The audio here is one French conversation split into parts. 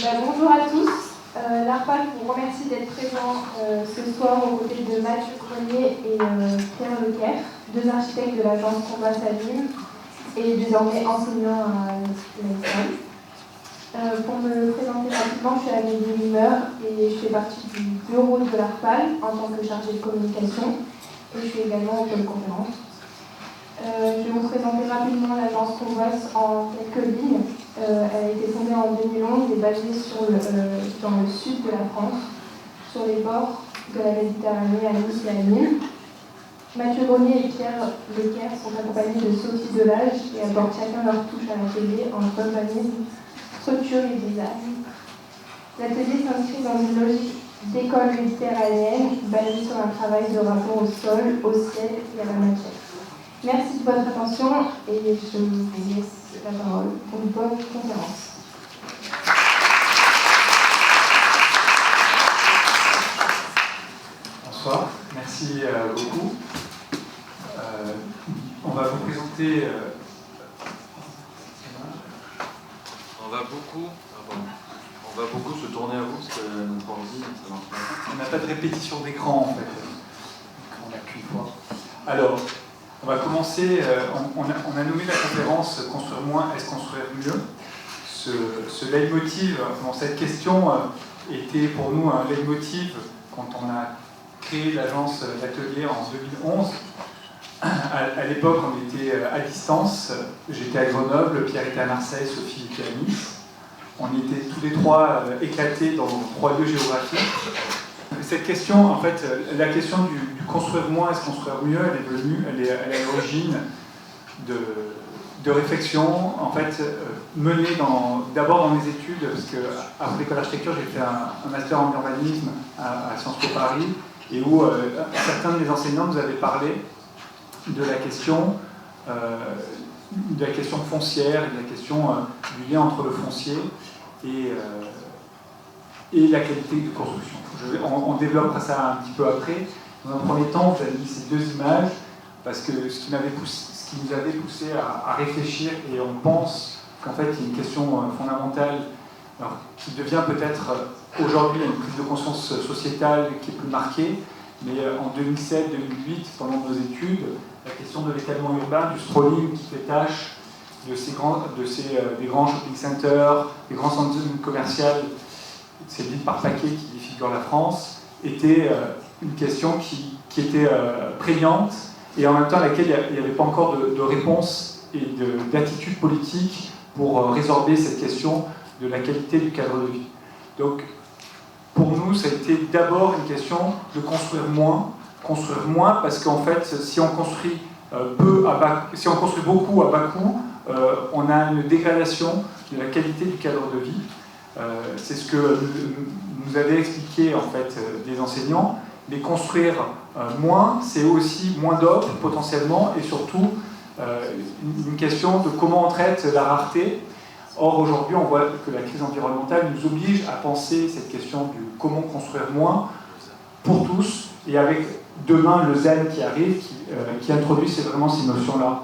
Bonjour à tous. L'ARPAC vous remercie d'être présent ce soir aux côtés de Mathieu Grenier et Pierre Lecaire, deux architectes de l'agence Convas à Nîmes et désormais enseignants à l'ESCAM. Pour me présenter rapidement, je suis Amélie Wimmer et je fais partie du bureau de l'ARPAC en tant que chargée de communication et je suis également au pôle conférence. Je vais vous présenter rapidement l'agence Convas en quelques lignes. Elle a été fondée en 2011 et basée dans le sud de la France, sur les bords de la Méditerranée, à Nice et à Nîmes. Mathieu Grenier et Pierre Lecaire sont accompagnés de Sophie Delage et apportent chacun leur touche à l'atelier en urbanisme, structure et design. L'atelier s'inscrit dans une logique d'école méditerranéenne basée sur un travail de rapport au sol, au ciel et à la matière. Merci de votre attention et je vous laisse la parole pour une bonne conférence. Bonsoir, merci beaucoup. On va vous présenter... On va beaucoup se tourner à vous parce que notre ordi, ça marche pas. On n'a pas de répétition d'écran en fait. On n'a qu'une fois. Alors, on va commencer. On a nommé la conférence Construire moins, est-ce construire mieux? Ce leitmotiv, cette question était pour nous un leitmotiv quand on a créé l'agence d'atelier en 2011. À l'époque, on était à distance. J'étais à Grenoble, Pierre était à Marseille, Sophie était à Nice. On était tous les trois éclatés dans 3 lieux géographiques. Cette question, en fait, la question du construire moins, est-ce construire mieux, elle est à l'origine de réflexion, en fait, menée d'abord dans mes études, parce qu'après l'école d'architecture, j'ai fait un master en urbanisme à Sciences Po Paris, et où certains de mes enseignants nous avaient parlé de la question foncière, de la question du lien entre le foncier et la qualité de construction. On développera ça un petit peu après. Dans un premier temps, vous avez mis ces 2 images parce que ce qui nous avait poussé à réfléchir, et on pense qu'en fait il y a une question fondamentale qui devient peut-être aujourd'hui une prise de conscience sociétale qui est plus marquée, mais en 2007-2008, pendant nos études, la question de l'étalement urbain, du sprawling qui fait tâche des grands shopping centers, des grands centres commerciaux, ces villes par paquet qui défigurent la France, était une question qui était prégnante et en même temps à laquelle il n'y avait pas encore de réponse et d'attitude politique pour résorber cette question de la qualité du cadre de vie. Donc pour nous, ça a été d'abord une question de construire moins parce qu'en fait, si on construit beaucoup à bas coût, on a une dégradation de la qualité du cadre de vie. C'est ce que nous avaient expliqué en fait des enseignants, mais construire moins, c'est aussi moins d'offres potentiellement, et surtout une question de comment on traite la rareté. Or aujourd'hui, on voit que la crise environnementale nous oblige à penser cette question du comment construire moins pour tous, et avec demain le ZEN qui arrive, qui introduit vraiment ces notions-là,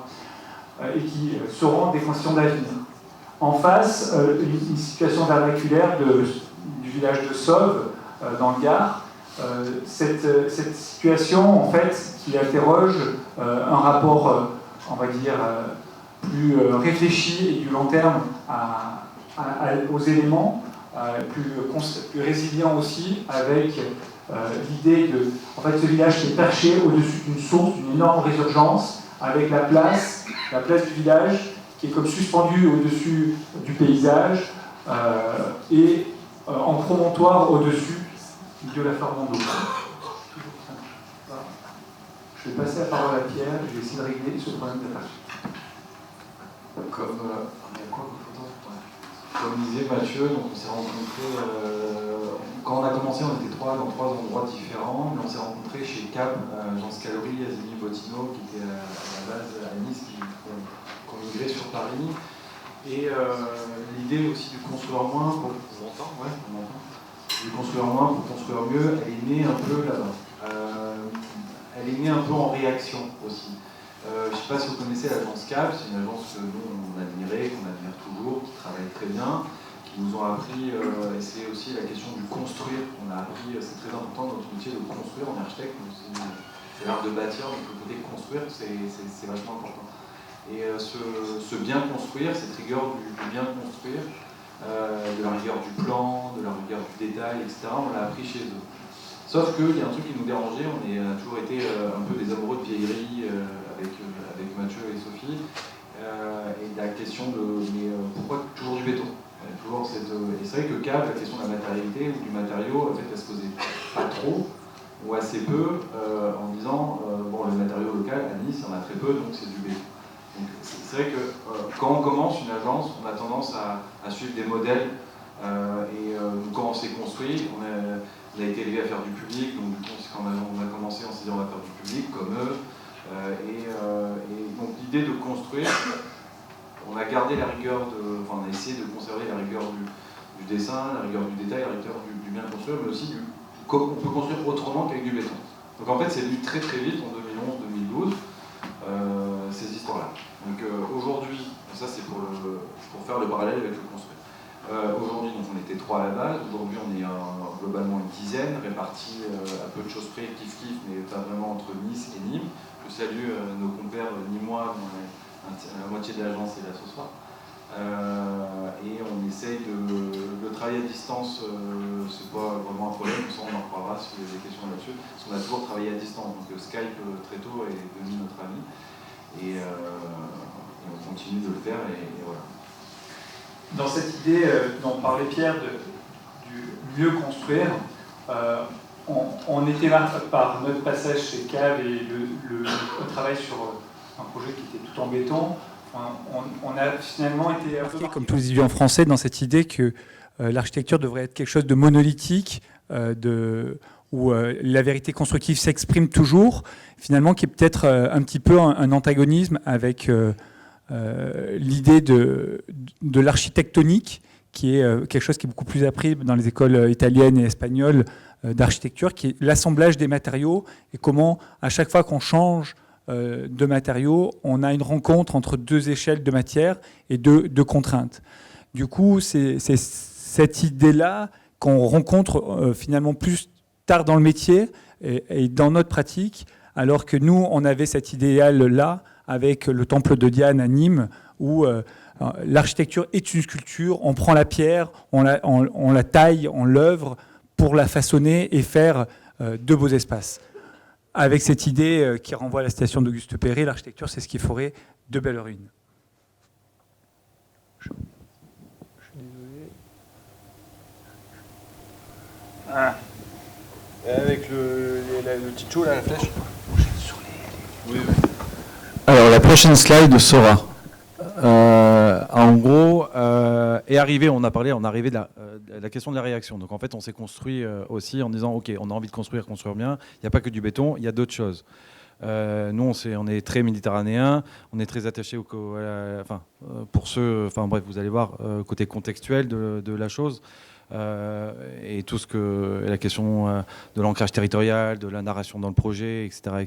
et qui seront des questions d'avenir. En face, une situation vernaculaire du village de Sauve, dans le Gard. Cette situation, en fait, qui interroge un rapport, on va dire, plus réfléchi et du long terme aux éléments, plus résilient aussi, avec l'idée de, en fait, ce village qui est perché au-dessus d'une source, d'une énorme résurgence, avec la place du village, qui est comme suspendu au-dessus du paysage et en promontoire au-dessus de la fleur d'eau. Je vais passer la parole à Pierre, je vais essayer de régler ce problème d'aperçu. Comme disait Mathieu, donc on s'est rencontrés, quand on a commencé, on était 3 dans 3 endroits différents, mais on s'est rencontrés chez CAP, Jean Scalori, Azimi Bottino, qui était à la base à Nice, qui ont migré sur Paris. Et l'idée aussi du construire moins pour... On m'entend ? Ouais, on m'entend. Du construire moins pour construire mieux, elle est née un peu là-bas. Elle est née un peu en réaction aussi. Je ne sais pas si vous connaissez l'agence CAP, c'est une agence que nous on admirait, qu'on admire toujours, qui travaille très bien, qui nous ont appris, et c'est aussi la question du construire. On a appris, c'est très important dans notre métier de construire, on est architecte, c'est l'art de bâtir, donc le côté construire, c'est vachement important. Et ce bien construire, cette rigueur du bien construire, de la rigueur du plan, de la rigueur du détail, etc., on l'a appris chez eux. Sauf qu'il y a un truc qui nous dérangeait, on a toujours été un peu des amoureux de vieillerie avec Mathieu et Sophie, et la question de mais pourquoi toujours du béton, toujours et c'est vrai que CAB, la question de la matérialité ou du matériau, en fait, elle se posait pas trop ou assez peu en disant bon, le matériau local à Nice, il y en a très peu, donc c'est du béton. C'est vrai que quand on commence une agence, on a tendance à suivre des modèles quand on s'est construit, on a été élevé à faire du public, donc du coup quand on a commencé, on s'est dit on va faire du public comme eux. Et donc l'idée de construire, on a gardé la rigueur, on a essayé de conserver la rigueur du dessin, la rigueur du détail, la rigueur du bien construire, mais aussi on peut construire autrement qu'avec du béton. Donc en fait c'est venu très très vite en 2011-2012. Ces histoires-là. Donc aujourd'hui, ça c'est pour faire le parallèle avec le construire. Aujourd'hui, donc on était 3 à la base. Aujourd'hui, on est globalement une dizaine, répartis à peu de choses près, kiff-kiff, mais pas vraiment entre Nice et Nîmes. Je salue nos compères nîmois, la moitié de l'agence est là ce soir. Et on essaye de travailler à distance, c'est pas vraiment un problème, ça on en reparlera si vous avez des questions là-dessus, parce qu'on a toujours travaillé à distance, donc Skype très tôt est devenu notre ami, et on continue de le faire, et voilà. Dans cette idée dont parlait Pierre du mieux construire, on était là par notre passage chez CAB et le travail sur un projet qui était tout en béton. On a finalement été marqué, comme tous les étudiants français, dans cette idée que l'architecture devrait être quelque chose de monolithique, où la vérité constructive s'exprime toujours, finalement qui est peut-être un petit peu un antagonisme avec l'idée de l'architectonique, qui est quelque chose qui est beaucoup plus appris dans les écoles italiennes et espagnoles d'architecture, qui est l'assemblage des matériaux et comment, à chaque fois qu'on change de matériaux, on a une rencontre entre 2 échelles de matière et deux contraintes. Du coup, c'est cette idée-là qu'on rencontre finalement plus tard dans le métier et dans notre pratique, alors que nous, on avait cet idéal-là avec le temple de Diane à Nîmes, où l'architecture est une sculpture, on prend la pierre, on la taille, on l'œuvre pour la façonner et faire de beaux espaces. Avec cette idée qui renvoie à la citation d'Auguste Perret, l'architecture, c'est ce qui ferait de belles ruines. Je suis désolé. Avec le petit chou, là, la flèche. Oui. Alors, la prochaine slide sera, en gros, est arrivé, on est arrivé de la question de la réaction. Donc, en fait, on s'est construit aussi en disant, OK, on a envie de construire bien. Il n'y a pas que du béton, il y a d'autres choses. Nous, on est très méditerranéens, on est très attachés pour ceux, bref, vous allez voir, côté contextuel de la chose. Et tout la question de l'ancrage territorial, de la narration dans le projet, etc.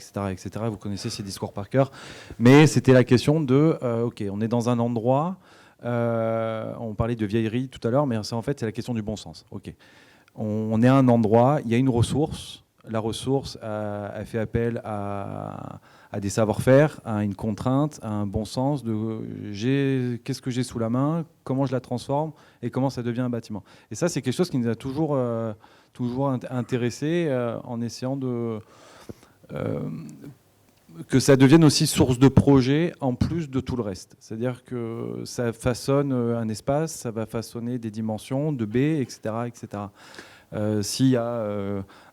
Vous connaissez ces discours par cœur. Mais c'était la question de, OK, on est dans un endroit, on parlait de vieillerie tout à l'heure, mais en fait, c'est la question du bon sens. OK, on est à un endroit, il y a une ressource. La ressource a fait appel à des savoir-faire, à une contrainte, à un bon sens de qu'est-ce que j'ai sous la main, comment je la transforme et comment ça devient un bâtiment. Et ça, c'est quelque chose qui nous a toujours intéressé en essayant que ça devienne aussi source de projet en plus de tout le reste. C'est-à-dire que ça façonne un espace, ça va façonner des dimensions de baies, etc. S'il y a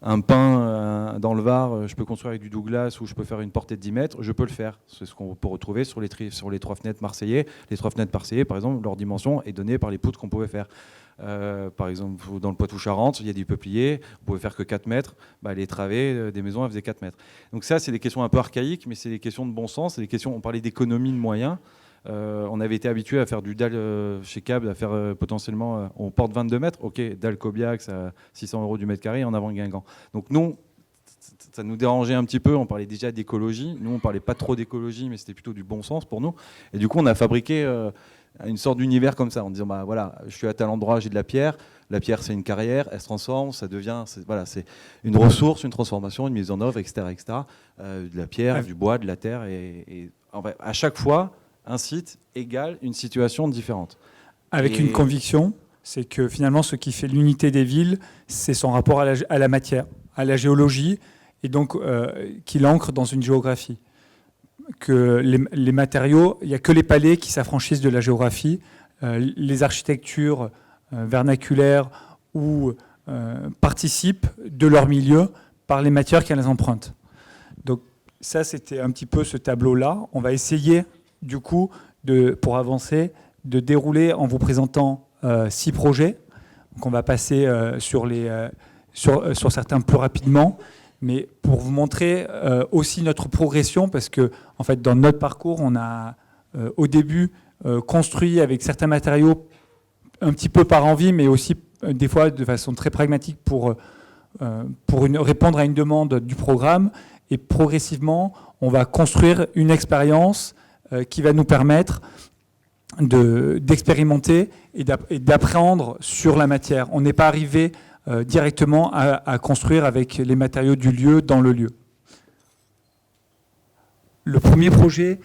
un pin dans le Var, je peux construire avec du Douglas ou je peux faire une portée de 10 mètres, je peux le faire. C'est ce qu'on peut retrouver sur les 3 fenêtres marseillais. Les 3 fenêtres marseillais, par exemple, leur dimension est donnée par les poutres qu'on pouvait faire. Par exemple, dans le Poitou-Charentes, il y a des peupliers, vous pouvez faire que 4 mètres. Les travées des maisons, elles faisaient 4 mètres. Donc ça, c'est des questions un peu archaïques, mais c'est des questions de bon sens. C'est des questions, on parlait d'économie de moyens. On avait été habitué à faire du dalle chez CAB, à faire potentiellement, on porte 22 mètres, ok, dalle Cobiax à 600 € du mètre carré en avant Guingamp. Donc nous, ça nous dérangeait un petit peu, on parlait déjà d'écologie, nous on parlait pas trop d'écologie, mais c'était plutôt du bon sens pour nous. Et du coup on a fabriqué une sorte d'univers comme ça, en disant bah voilà, je suis à tel endroit, j'ai de la pierre c'est une carrière, elle se transforme, ça devient, c'est une ressource, une transformation, une mise en œuvre, etc., etc. De la pierre, du bois, de la terre, et en fait, à chaque fois, un site égale une situation différente. Avec une conviction, c'est que finalement, ce qui fait l'unité des villes, c'est son rapport à la matière, à la géologie, et donc qui l'ancre dans une géographie. Que les matériaux, il n'y a que les palais qui s'affranchissent de la géographie. Les architectures vernaculaires ou participent de leur milieu par les matières qu'elles empruntent. Donc ça, c'était un petit peu ce tableau-là. On va essayer, du coup, pour avancer, de dérouler en vous présentant 6 projets. Donc on va passer sur certains plus rapidement, mais pour vous montrer aussi notre progression, parce que en fait, dans notre parcours, on a au début construit avec certains matériaux un petit peu par envie, mais aussi des fois de façon très pragmatique pour répondre à une demande du programme. Et progressivement, on va construire une expérience qui va nous permettre d'expérimenter et d'apprendre sur la matière. On n'est pas arrivé directement à construire avec les matériaux du lieu dans le lieu. Le premier projet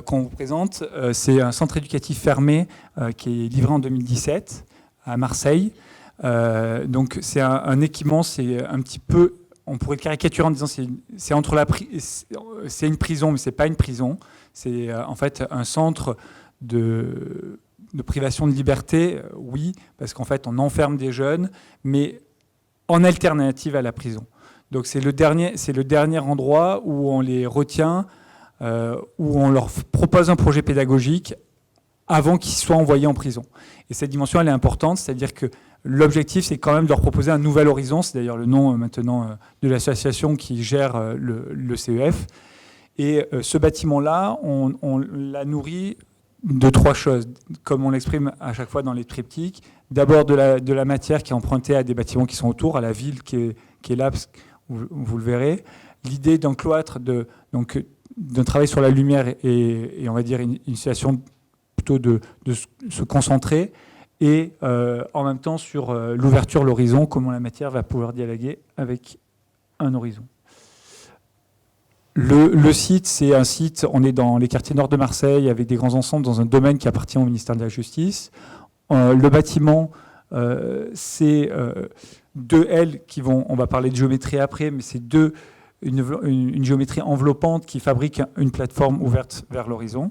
qu'on vous présente, c'est un centre éducatif fermé qui est livré en 2017 à Marseille. Donc c'est un équipement, c'est un petit peu, on pourrait le caricaturer en disant c'est une prison, mais c'est pas une prison. C'est en fait un centre de privation de liberté, oui, parce qu'en fait on enferme des jeunes, mais en alternative à la prison. Donc c'est le dernier endroit où on les retient, où on leur propose un projet pédagogique avant qu'ils soient envoyés en prison. Et cette dimension, elle est importante, c'est-à-dire que l'objectif, c'est quand même de leur proposer un nouvel horizon. C'est d'ailleurs le nom maintenant de l'association qui gère le CEF. Et ce bâtiment-là, on l'a nourri de 3 choses, comme on l'exprime à chaque fois dans les triptyques. D'abord de la matière qui est empruntée à des bâtiments qui sont autour, à la ville qui est là, vous le verrez. L'idée d'un cloître, d'un travail sur la lumière et on va dire une situation plutôt de se concentrer et en même temps sur l'ouverture, l'horizon, comment la matière va pouvoir dialoguer avec un horizon. Le site, c'est un site, on est dans les quartiers nord de Marseille avec des grands ensembles dans un domaine qui appartient au ministère de la Justice. Le bâtiment, c'est 2 ailes qui vont, on va parler de géométrie après, mais c'est une géométrie enveloppante qui fabrique une plateforme ouverte vers l'horizon.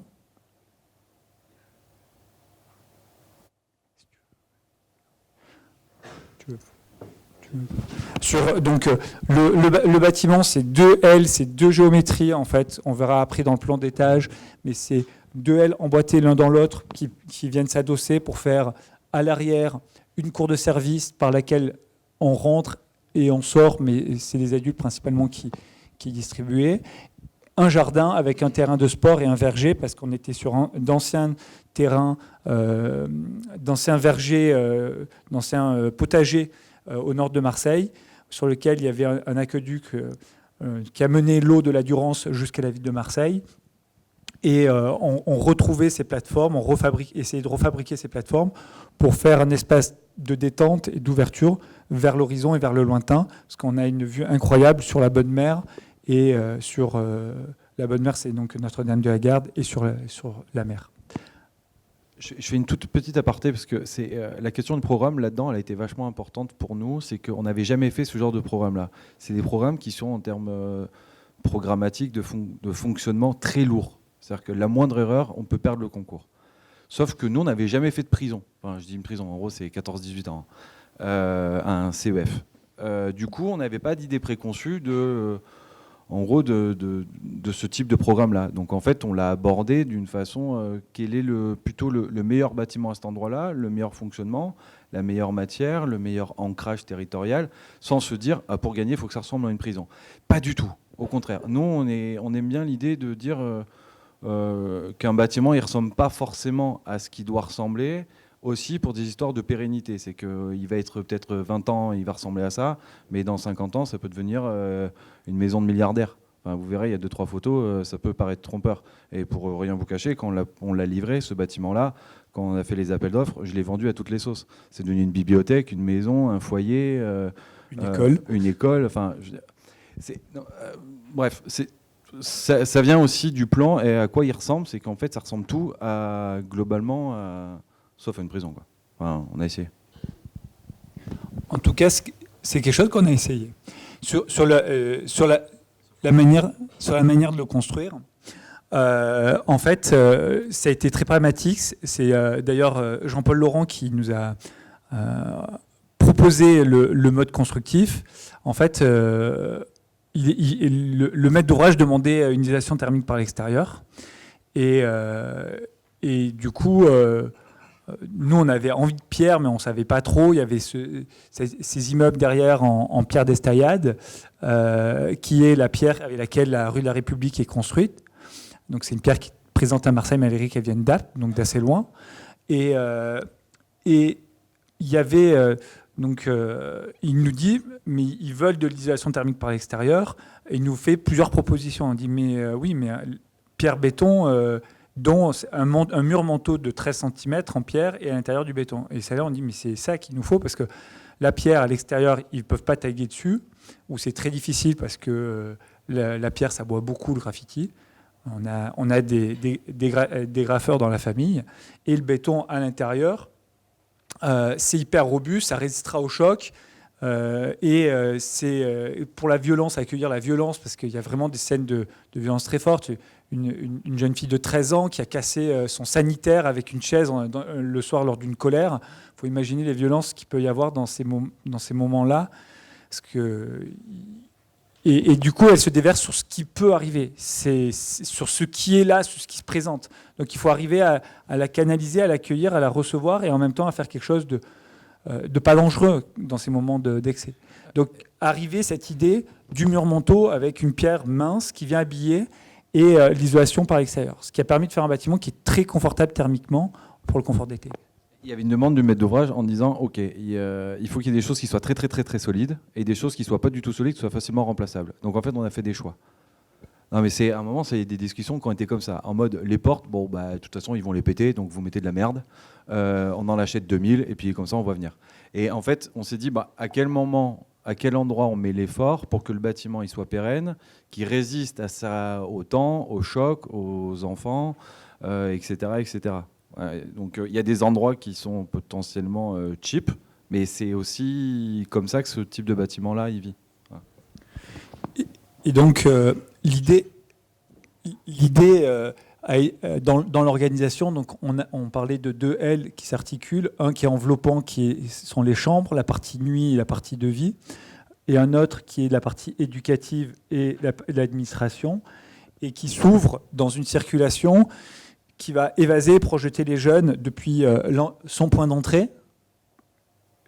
Donc le bâtiment, c'est 2 ailes, c'est 2 géométries en fait. On verra après dans le plan d'étage, mais c'est 2 ailes emboîtées l'un dans l'autre qui viennent s'adosser pour faire à l'arrière une cour de service par laquelle on rentre et on sort, mais c'est les adultes principalement qui distribuaient. Un jardin avec un terrain de sport et un verger, parce qu'on était sur d'anciens terrains, d'anciens vergers, d'anciens potagers au nord de Marseille, sur lequel il y avait un aqueduc qui a mené l'eau de la Durance jusqu'à la ville de Marseille. Et on retrouvait ces plateformes, essayait de refabriquer ces plateformes pour faire un espace de détente et d'ouverture vers l'horizon et vers le lointain, parce qu'on a une vue incroyable sur la Bonne Mer, et sur la Bonne Mer, c'est donc Notre-Dame de la Garde, et sur la mer. Je fais une toute petite aparté, parce que la question du programme, là-dedans, elle a été vachement importante pour nous, c'est qu'on n'avait jamais fait ce genre de programme-là. C'est des programmes qui sont, en termes programmatiques, de fonctionnement très lourds. C'est-à-dire que la moindre erreur, on peut perdre le concours. Sauf que nous, on n'avait jamais fait de prison. Enfin, je dis une prison, en gros, c'est 14-18 ans, un CEF. Du coup, on n'avait pas d'idée préconçue en gros, de ce type de programme-là. Donc, en fait, on l'a abordé d'une façon, quel est plutôt le meilleur bâtiment à cet endroit-là, le meilleur fonctionnement, la meilleure matière, le meilleur ancrage territorial, sans se dire, pour gagner, il faut que ça ressemble à une prison. Pas du tout. Au contraire. Nous, on aime bien l'idée de dire qu'un bâtiment, il ne ressemble pas forcément à ce qu'il doit ressembler, aussi pour des histoires de pérennité. C'est qu'il va être peut-être 20 ans, il va ressembler à ça, mais dans 50 ans, ça peut devenir une maison de milliardaire. Enfin, vous verrez, il y a 2-3 photos, ça peut paraître trompeur. Et pour rien vous cacher, quand on l'a livré, ce bâtiment-là, quand on a fait les appels d'offres, je l'ai vendu à toutes les sauces. C'est devenu une bibliothèque, une maison, un foyer, une école. Enfin, bref, ça vient aussi du plan, et à quoi il ressemble, c'est qu'en fait, ça ressemble tout globalement, sauf à une prison, quoi. Enfin, on a essayé. En tout cas, c'est quelque chose qu'on a essayé. Sur la manière de le construire, en fait, ça a été très pragmatique. C'est d'ailleurs Jean-Paul Laurent qui nous a proposé le mode constructif. En fait, le maître d'ouvrage demandait une isolation thermique par l'extérieur. Et du coup, nous, on avait envie de pierre, mais on ne savait pas trop. Il y avait ces immeubles derrière en pierre d'Estaillade, qui est la pierre avec laquelle la rue de la République est construite. Donc, c'est une pierre qui est présente à Marseille, malgré qu'elle vienne d'Apt, donc d'assez loin. Et il y avait... il nous dit, mais ils veulent de l'isolation thermique par l'extérieur. Et il nous fait plusieurs propositions. On dit, mais oui, mais pierre-béton... dont un mur manteau de 13 cm en pierre et à l'intérieur du béton. Et ça, là, on dit, mais c'est ça qu'il nous faut, parce que la pierre, à l'extérieur, ils ne peuvent pas taguer dessus, ou c'est très difficile parce que la pierre, ça boit beaucoup le graffiti. On a des graffeurs dans la famille. Et le béton à l'intérieur, c'est hyper robuste, ça résistera au choc. C'est pour la violence, accueillir la violence, parce qu'il y a vraiment des scènes de violence très fortes. Une jeune fille de 13 ans qui a cassé son sanitaire avec une chaise le soir lors d'une colère. Il faut imaginer les violences qu'il peut y avoir dans ces moments-là. Parce que, et du coup, elle se déverse sur ce qui peut arriver. C'est sur ce qui est là, sur ce qui se présente. Donc il faut arriver à la canaliser, à l'accueillir, à la recevoir, et en même temps à faire quelque chose de pas dangereux dans ces moments d'excès. Donc arriver cette idée du mur manteau avec une pierre mince qui vient habiller, et l'isolation par l'extérieur. Ce qui a permis de faire un bâtiment qui est très confortable thermiquement pour le confort d'été. Il y avait une demande du maître d'ouvrage en disant, OK, il faut qu'il y ait des choses qui soient très, très, très, très solides et des choses qui ne soient pas du tout solides, qui soient facilement remplaçables. Donc en fait, on a fait des choix. Non, mais à un moment, c'est des discussions qui ont été comme ça. En mode, les portes, bon, bah, de toute façon, ils vont les péter, donc vous mettez de la merde. On en achète 2000 et puis comme ça, on va venir. Et en fait, on s'est dit, bah, à quel moment... à quel endroit on met l'effort pour que le bâtiment il soit pérenne, qu'il résiste au temps, au choc, aux enfants, etc. etc. Ouais, donc il y a des endroits qui sont potentiellement cheap, mais c'est aussi comme ça que ce type de bâtiment-là, il vit. Ouais. Et donc l'idée dans l'organisation, donc on parlait de 2 L qui s'articulent, un qui est enveloppant, sont les chambres, la partie nuit et la partie de vie, et un autre qui est la partie éducative et l'administration, et qui s'ouvre dans une circulation qui va évaser et projeter les jeunes depuis son point d'entrée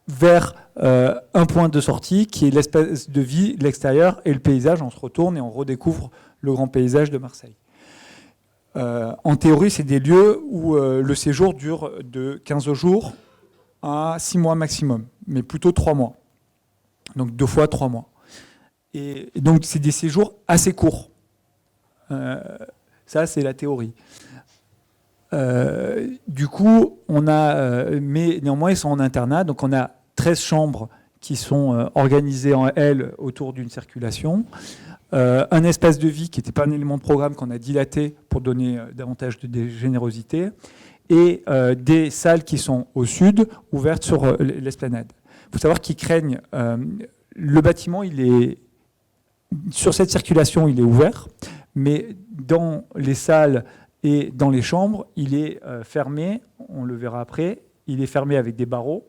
vers un point de sortie qui est l'espace de vie, l'extérieur et le paysage. On se retourne et on redécouvre le grand paysage de Marseille. En théorie, c'est des lieux où le séjour dure de 15 jours à 6 mois maximum, mais plutôt 3 mois. Donc 2 fois 3 mois. Et donc, c'est des séjours assez courts. Ça, c'est la théorie. Du coup, mais néanmoins, ils sont en internat. Donc, on a 13 chambres qui sont organisées en L autour d'une circulation. Un espace de vie qui n'était pas un élément de programme qu'on a dilaté pour donner davantage de générosité, et des salles qui sont au sud, ouvertes sur l'esplanade. Il faut savoir qu'ils craignent... le bâtiment, sur cette circulation, il est ouvert, mais dans les salles et dans les chambres, il est fermé, on le verra après, il est fermé avec des barreaux,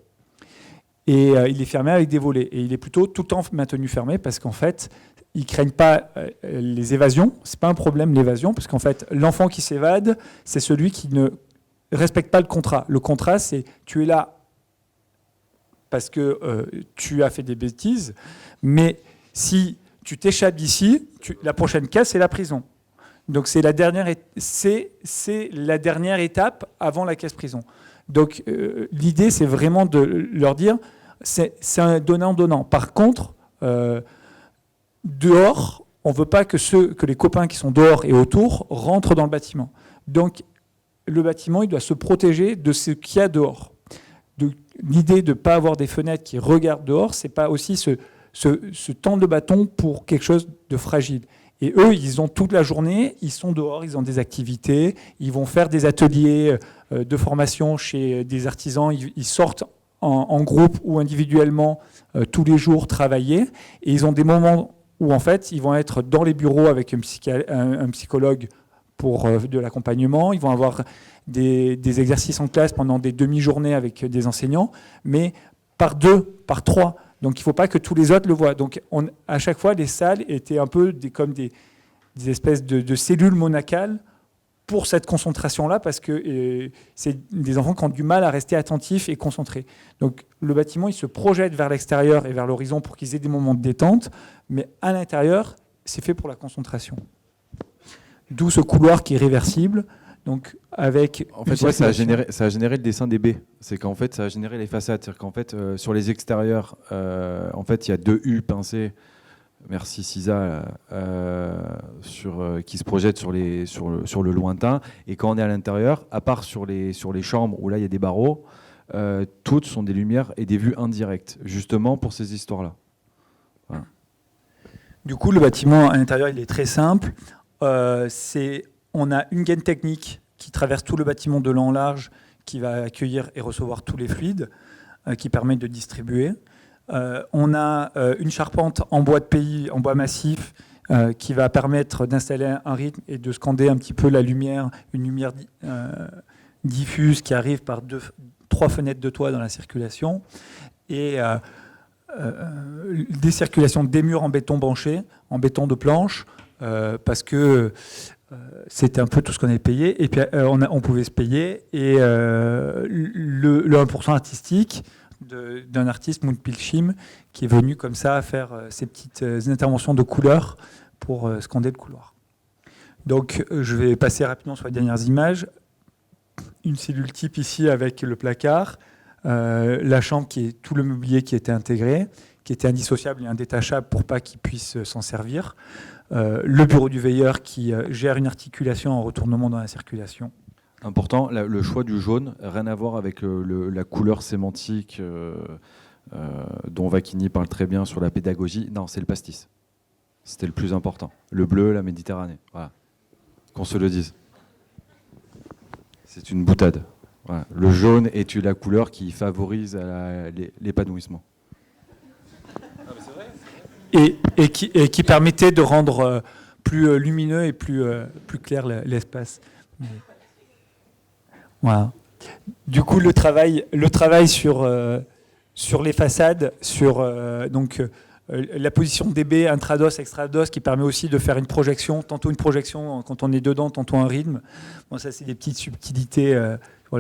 et il est fermé avec des volets. Et il est plutôt tout le temps maintenu fermé, parce qu'en fait, ils ne craignent pas les évasions. Ce n'est pas un problème, l'évasion, parce qu'en fait, l'enfant qui s'évade, c'est celui qui ne respecte pas le contrat. Le contrat, c'est tu es là parce que tu as fait des bêtises, mais si tu t'échappes d'ici, la prochaine case, c'est la prison. Donc c'est la dernière étape avant la case prison. Donc l'idée, c'est vraiment de leur dire, c'est un donnant-donnant. Par contre, dehors, on ne veut pas que les copains qui sont dehors et autour rentrent dans le bâtiment. Donc, le bâtiment, il doit se protéger de ce qu'il y a dehors. L'idée de ne pas avoir des fenêtres qui regardent dehors, ce n'est pas aussi se tendre le bâton pour quelque chose de fragile. Et eux, ils ont toute la journée, ils sont dehors, ils ont des activités, ils vont faire des ateliers de formation chez des artisans, ils sortent en groupe ou individuellement tous les jours travailler, et ils ont des moments où en fait ils vont être dans les bureaux avec un psychologue pour de l'accompagnement, ils vont avoir des exercices en classe pendant des demi-journées avec des enseignants, mais par 2, par 3. Donc il ne faut pas que tous les autres le voient. Donc à chaque fois, les salles étaient un peu comme des espèces de cellules monacales pour cette concentration-là, parce que c'est des enfants qui ont du mal à rester attentifs et concentrés. Donc le bâtiment, il se projette vers l'extérieur et vers l'horizon pour qu'ils aient des moments de détente, mais à l'intérieur, c'est fait pour la concentration. D'où ce couloir qui est réversible. Donc avec en fait, ouais, ça a généré le dessin des baies. C'est qu'en fait, ça a généré les façades. C'est-à-dire qu'en fait, sur les extérieurs, en fait, il y a 2 U pincées. Merci Cisa, qui se projettent sur le lointain. Et quand on est à l'intérieur, à part sur les chambres où là il y a des barreaux, toutes sont des lumières et des vues indirectes, justement pour ces histoires-là. Voilà. Du coup, le bâtiment à l'intérieur, il est très simple. On a une gaine technique qui traverse tout le bâtiment de long en large, qui va accueillir et recevoir tous les fluides, qui permet de distribuer. On a une charpente en bois de pays, en bois massif, qui va permettre d'installer un rythme et de scander un petit peu la lumière, une lumière diffuse qui arrive par 3 fenêtres de toit dans la circulation. Et des circulations des murs en béton banché, en béton de planche, parce que c'était un peu tout ce qu'on avait payé, et puis on pouvait se payer, et le 1% artistique d'un artiste, Moon Pilchim, qui est venu comme ça faire ces petites interventions de couleurs pour scander le couloir. Donc je vais passer rapidement sur les dernières images. Une cellule type ici avec le placard, la chambre qui est tout le mobilier qui était intégré, qui était indissociable et indétachable pour pas qu'il puisse s'en servir. Le bureau du veilleur qui gère une articulation en retournement dans la circulation. Important, le choix du jaune, rien à voir avec la couleur sémantique dont Vacchini parle très bien sur la pédagogie. Non, c'est le pastis. C'était le plus important. Le bleu, la Méditerranée. Voilà. Qu'on se le dise. C'est une boutade. Voilà. Le jaune est la couleur qui favorise l'épanouissement. Et qui permettait de rendre plus lumineux et plus clair l'espace. Voilà. Du coup, le travail sur les façades, sur la position DB, intrados, extrados, qui permet aussi de faire une projection, tantôt une projection quand on est dedans, tantôt un rythme. Bon, ça, c'est des petites subtilités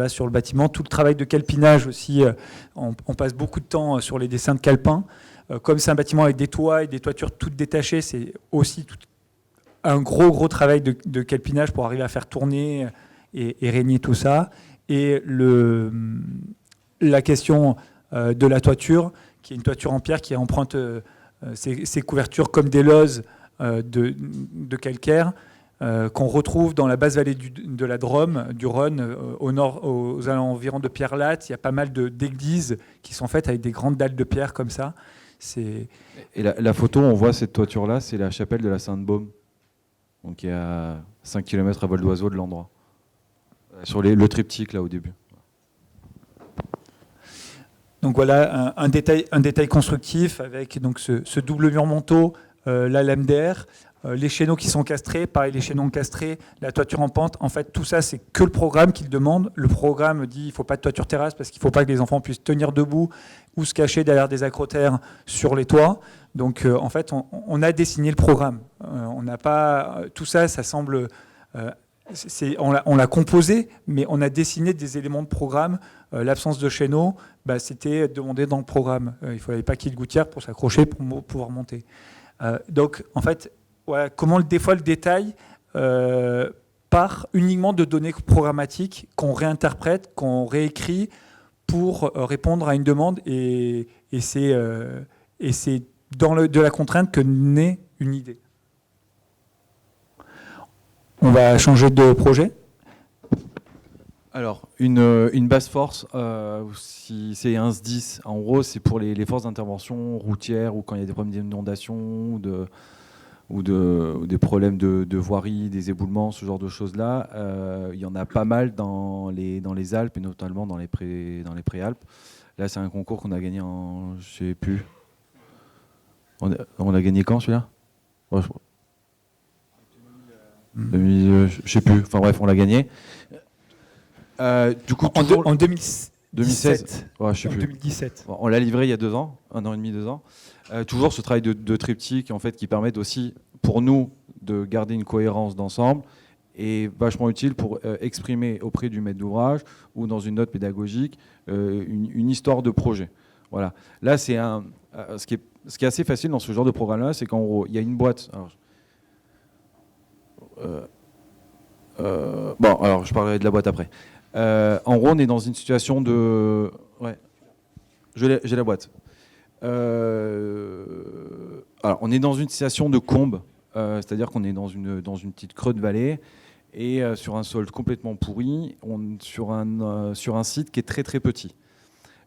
sur le bâtiment. Tout le travail de calpinage aussi, on passe beaucoup de temps sur les dessins de Calpin. Comme c'est un bâtiment avec des toits et des toitures toutes détachées, c'est aussi un gros travail de calpinage pour arriver à faire tourner et régner tout ça. Et la question de la toiture, qui est une toiture en pierre qui emprunte ses couvertures comme des lozes de calcaire, qu'on retrouve dans la basse vallée de la Drôme, du Rhône, au nord, aux environs de Pierre-Latte. Il y a pas mal d'églises qui sont faites avec des grandes dalles de pierre comme ça. Et la photo, on voit cette toiture-là, c'est la chapelle de la Sainte-Baume, donc qui est à 5 km à vol d'oiseau de l'endroit, sur le triptyque là au début. Donc voilà un détail constructif avec donc ce double mur manteau, la lame d'air, les chéneaux qui sont castrés, pareil les chéneaux castrés, la toiture en pente. En fait, tout ça, c'est que le programme qui le demande. Le programme dit il ne faut pas de toiture terrasse parce qu'il ne faut pas que les enfants puissent tenir debout ou se cacher derrière des acrotères sur les toits. Donc, en fait, on a dessiné le programme. On n'a pas tout ça, ça semble. On l'a composé, mais on a dessiné des éléments de programme. L'absence de chéneaux, c'était demandé dans le programme. Il ne fallait pas qu'il y ait de gouttière pour s'accrocher pour pouvoir monter. Donc, en fait, voilà, des fois le détail part uniquement de données programmatiques qu'on réinterprète, qu'on réécrit pour répondre à une demande, et c'est de la contrainte que naît une idée. On va changer de projet. Alors, une base force, si c'est un SDIS, en gros, c'est pour les forces d'intervention routière ou quand il y a des problèmes d'inondation ou des problèmes de voirie, des éboulements, ce genre de choses-là. Il y en a pas mal dans les Alpes et notamment dans les Préalpes. Là, c'est un concours qu'on a gagné en... Je sais plus. On a gagné quand, celui-là? Je sais plus. Enfin bref, on l'a gagné. Du coup, En 2016. Ouais, je sais En plus. 2017. Bon, on l'a livré il y a 2 ans, 1 an et demi, 2 ans. Toujours ce travail de triptyque en fait, qui permet aussi pour nous de garder une cohérence d'ensemble et vachement utile pour exprimer auprès du maître d'ouvrage ou dans une note pédagogique une histoire de projet. Voilà. Là, c'est ce qui est assez facile dans ce genre de programme-là, c'est qu'en gros, il y a une boîte. Alors je parlerai de la boîte après. En gros, on est dans une situation de... Ouais, j'ai la boîte. Alors, on est dans une situation de combe, c'est-à-dire qu'on est dans une petite creux de vallée et sur un sol complètement pourri, sur un site qui est très très petit.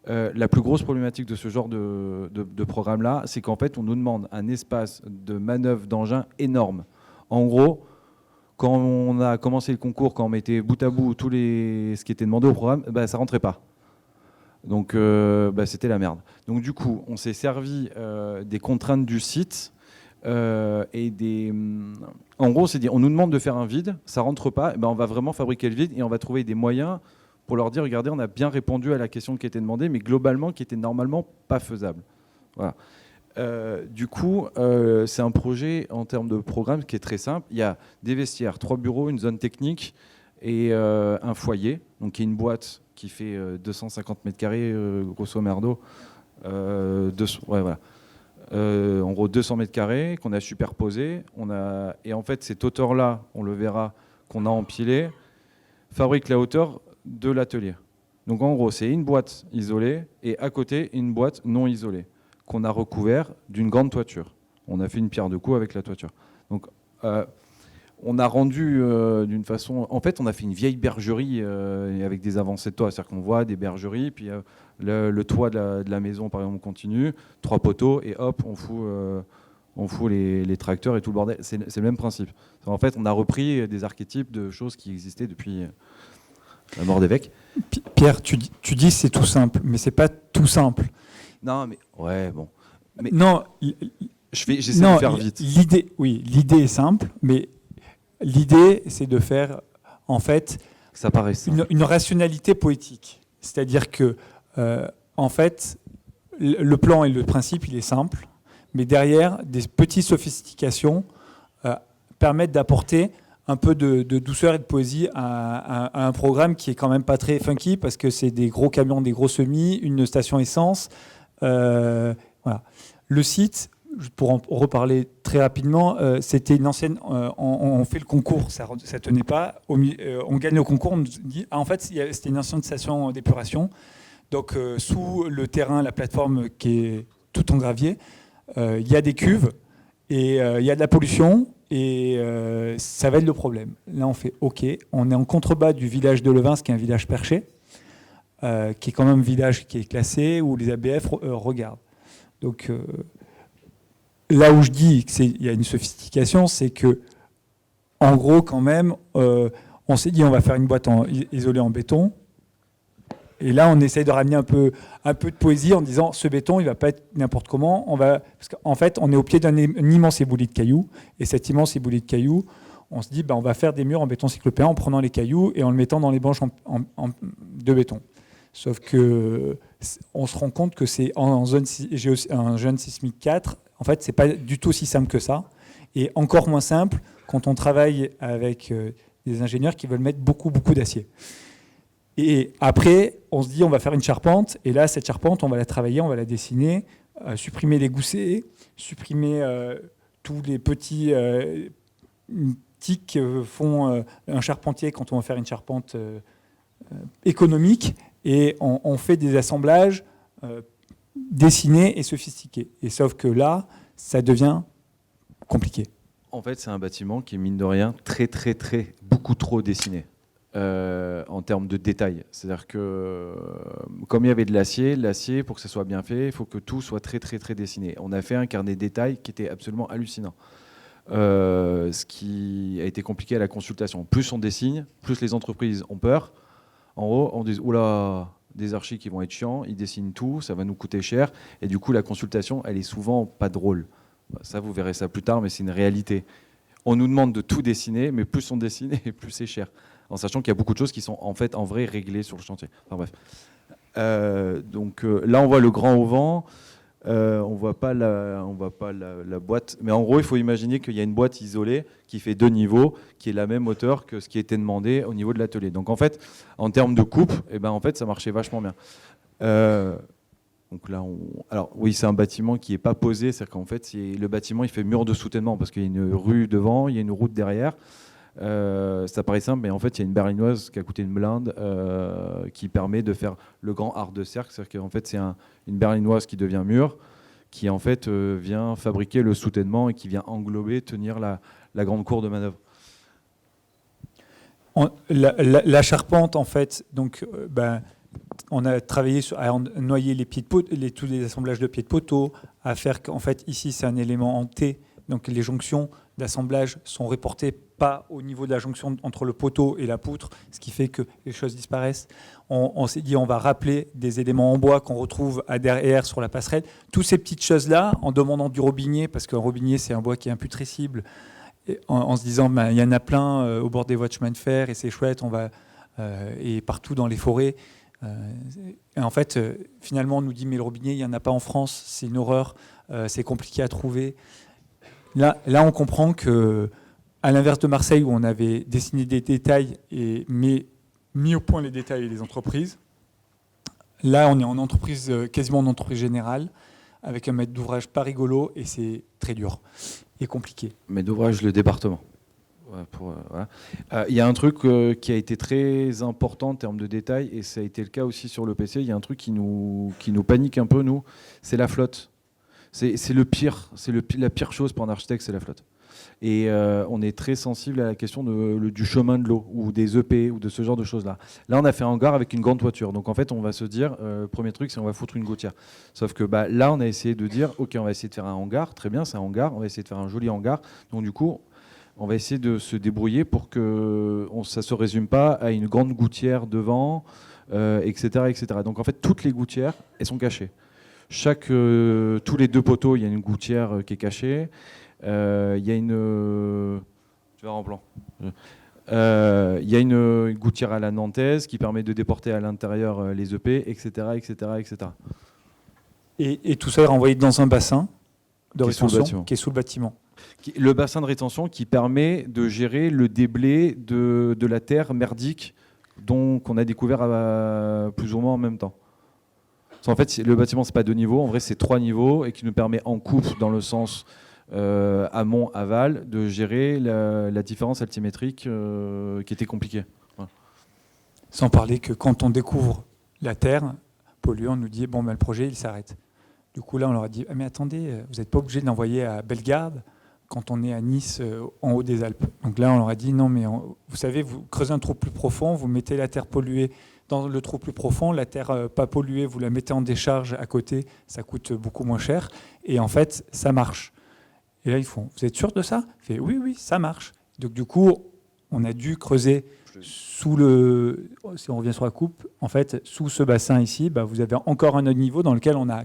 La plus grosse problématique de ce genre de programme-là, c'est qu'en fait, on nous demande un espace de manœuvre d'engin énorme. En gros, quand on a commencé le concours, quand on mettait bout à bout ce qui était demandé au programme, ça rentrait pas. Donc c'était la merde. Donc du coup, on s'est servi des contraintes du site et en gros, c'est dire, on nous demande de faire un vide, ça rentre pas, on va vraiment fabriquer le vide et on va trouver des moyens pour leur dire, regardez, on a bien répondu à la question qui était demandée, mais globalement, qui était normalement pas faisable. Voilà. Du coup, c'est un projet en termes de programme qui est très simple. Il y a des vestiaires, 3 bureaux, une zone technique et un foyer, donc qui est une boîte qui fait 250 mètres carrés, grosso merdo. Voilà. En gros, 200 mètres carrés qu'on a superposé. Et en fait, cette hauteur-là, on le verra, qu'on a empilé, fabrique la hauteur de l'atelier. Donc en gros, c'est une boîte isolée et à côté, une boîte non isolée, qu'on a recouvert d'une grande toiture. On a fait une pierre de coups avec la toiture. Donc, on a rendu d'une façon... En fait, on a fait une vieille bergerie avec des avancées de toit. C'est-à-dire qu'on voit des bergeries, puis le toit de la maison, par exemple, on continue, 3 poteaux, et hop, on fout les tracteurs et tout le bordel. C'est le même principe. En fait, on a repris des archétypes de choses qui existaient depuis la mort d'évêque. Pierre, tu dis c'est tout simple, mais c'est pas tout simple. Non, mais ouais, bon. Mais non, j'essaie de faire vite. L'idée est simple, mais l'idée, c'est de faire, en fait, ça paraît une rationalité poétique. C'est-à-dire que, en fait, le plan et le principe, il est simple, mais derrière, des petites sophistications permettent d'apporter un peu de douceur et de poésie à un programme qui est quand même pas très funky, parce que c'est des gros camions, des gros semis, une station essence. Voilà. Le site, pour en reparler très rapidement, c'était une ancienne... on fait le concours, ça ne tenait pas. On gagne le concours, on nous dit... en fait, c'était une ancienne station d'épuration. Donc, sous le terrain, la plateforme qui est tout en gravier, il y a des cuves et il y a de la pollution et ça va être le problème. Là, on fait OK. On est en contrebas du village de Levins, qui est un village perché, qui est quand même un village qui est classé, où les ABF regardent. Donc, là où je dis qu'il y a une sophistication, c'est que, en gros, quand même, on s'est dit on va faire une boîte isolée en béton. Et là, on essaye de ramener un peu de poésie en disant ce béton, il ne va pas être n'importe comment. Parce qu'en fait, on est au pied d'un immense éboulis de cailloux. Et cet immense éboulis de cailloux, on se dit on va faire des murs en béton cyclopéen en prenant les cailloux et en le mettant dans les branches de béton. Sauf qu'on se rend compte que c'est en zone sismique 4. En fait, ce n'est pas du tout aussi simple que ça. Et encore moins simple quand on travaille avec des ingénieurs qui veulent mettre beaucoup d'acier. Et après, on se dit on va faire une charpente. Et là, cette charpente, on va la travailler, on va la dessiner, supprimer les goussets, supprimer tous les petits tics que font un charpentier quand on va faire une charpente économique. Et on fait des assemblages dessinés et sophistiqués. Et sauf que là, ça devient compliqué. En fait, c'est un bâtiment qui est, mine de rien, beaucoup trop dessiné en termes de détails. C'est-à-dire que, comme il y avait de l'acier, pour que ça soit bien fait, il faut que tout soit très dessiné. On a fait un carnet de détails qui était absolument hallucinant. Ce qui a été compliqué à la consultation. Plus on dessine, plus les entreprises ont peur. En haut, on dit « Oula, des archis qui vont être chiants, ils dessinent tout, ça va nous coûter cher. » Et du coup, la consultation, elle est souvent pas drôle. Ça, vous verrez ça plus tard, mais c'est une réalité. On nous demande de tout dessiner, mais plus on dessine, et plus c'est cher. En sachant qu'il y a beaucoup de choses qui sont en fait en vrai réglées sur le chantier. Enfin bref. Là, on voit le grand auvent. On voit pas la boîte. Mais en gros, il faut imaginer qu'il y a une boîte isolée qui fait 2 niveaux, qui est la même hauteur que ce qui était demandé au niveau de l'atelier. Donc en fait, en termes de coupe, en fait, ça marchait vachement bien. Donc là, alors oui, c'est un bâtiment qui n'est pas posé, c'est-à-dire qu'en fait, le bâtiment il fait mur de soutènement parce qu'il y a une rue devant, il y a une route derrière. Ça paraît simple, mais en fait, il y a une berlinoise qui a coûté une blinde qui permet de faire le grand arc de cercle. C'est-à-dire qu'en fait, c'est une berlinoise qui devient mur, qui en fait vient fabriquer le soutènement et qui vient englober, tenir la grande cour de manœuvre. La charpente, en fait, donc, on a travaillé à noyer les pieds de poteau, tous les assemblages de pieds de poteau, à faire qu'en fait, ici, c'est un élément en T, donc les jonctions d'assemblage sont reportées pas au niveau de la jonction entre le poteau et la poutre, ce qui fait que les choses disparaissent. On s'est dit on va rappeler des éléments en bois qu'on retrouve à derrière sur la passerelle. Toutes ces petites choses-là, en demandant du robinier, parce qu'un robinier c'est un bois qui est imputrescible, en se disant il y en a plein au bord des voies de chemin de fer et c'est chouette, et partout dans les forêts. Et en fait, finalement, on nous dit mais le robinet, il n'y en a pas en France, c'est une horreur, c'est compliqué à trouver. Là, on comprend que, à l'inverse de Marseille, où on avait dessiné des détails mais mis au point les détails et les entreprises, là, on est en entreprise, quasiment en entreprise générale, avec un maître d'ouvrage pas rigolo, et c'est très dur et compliqué. Maître d'ouvrage, le département. Voilà. Il y a un truc qui a été très important en termes de détails, et ça a été le cas aussi sur le PC. Il y a un truc qui nous panique un peu, nous, c'est la flotte. C'est le pire, la pire chose pour un architecte, c'est la flotte. Et on est très sensible à la question du chemin de l'eau, ou des EP, ou de ce genre de choses-là. Là, on a fait un hangar avec une grande toiture. Donc en fait, on va se dire, premier truc, c'est on va foutre une gouttière. Sauf que là, on a essayé de dire, ok, on va essayer de faire un hangar, très bien, c'est un hangar, on va essayer de faire un joli hangar. Donc du coup, on va essayer de se débrouiller pour que ça ne se résume pas à une grande gouttière devant, etc., etc. Donc en fait, toutes les gouttières, elles sont cachées. Tous les 2 poteaux, il y a une gouttière qui est cachée. Il y a une... Tu vas en plan. Il y a une gouttière à la nantaise qui permet de déporter à l'intérieur les EP, etc., etc., etc. Et tout ça est renvoyé dans un bassin de rétention qui est sous le bâtiment. Le bassin de rétention qui permet de gérer le déblai de la terre merdique qu'on a découvert plus ou moins en même temps. En fait, le bâtiment, ce n'est pas 2 niveaux, en vrai, c'est 3 niveaux et qui nous permet en coupe, dans le sens amont-aval, de gérer la différence altimétrique qui était compliquée. Voilà. Sans parler que quand on découvre la terre polluée, on nous dit bon, le projet, il s'arrête. Du coup, là, on leur a dit mais attendez, vous n'êtes pas obligé de l'envoyer à Bellegarde quand on est à Nice, en haut des Alpes. Donc là, on leur a dit non, mais vous savez, vous creusez un trou plus profond, vous mettez la terre polluée dans le trou plus profond, la terre pas polluée, vous la mettez en décharge à côté, ça coûte beaucoup moins cher, et en fait, ça marche. Et là, ils font, vous êtes sûr de ça ? Fait, oui, ça marche. Donc du coup, on a dû creuser si on revient sur la coupe, en fait, sous ce bassin ici, vous avez encore un autre niveau dans lequel on a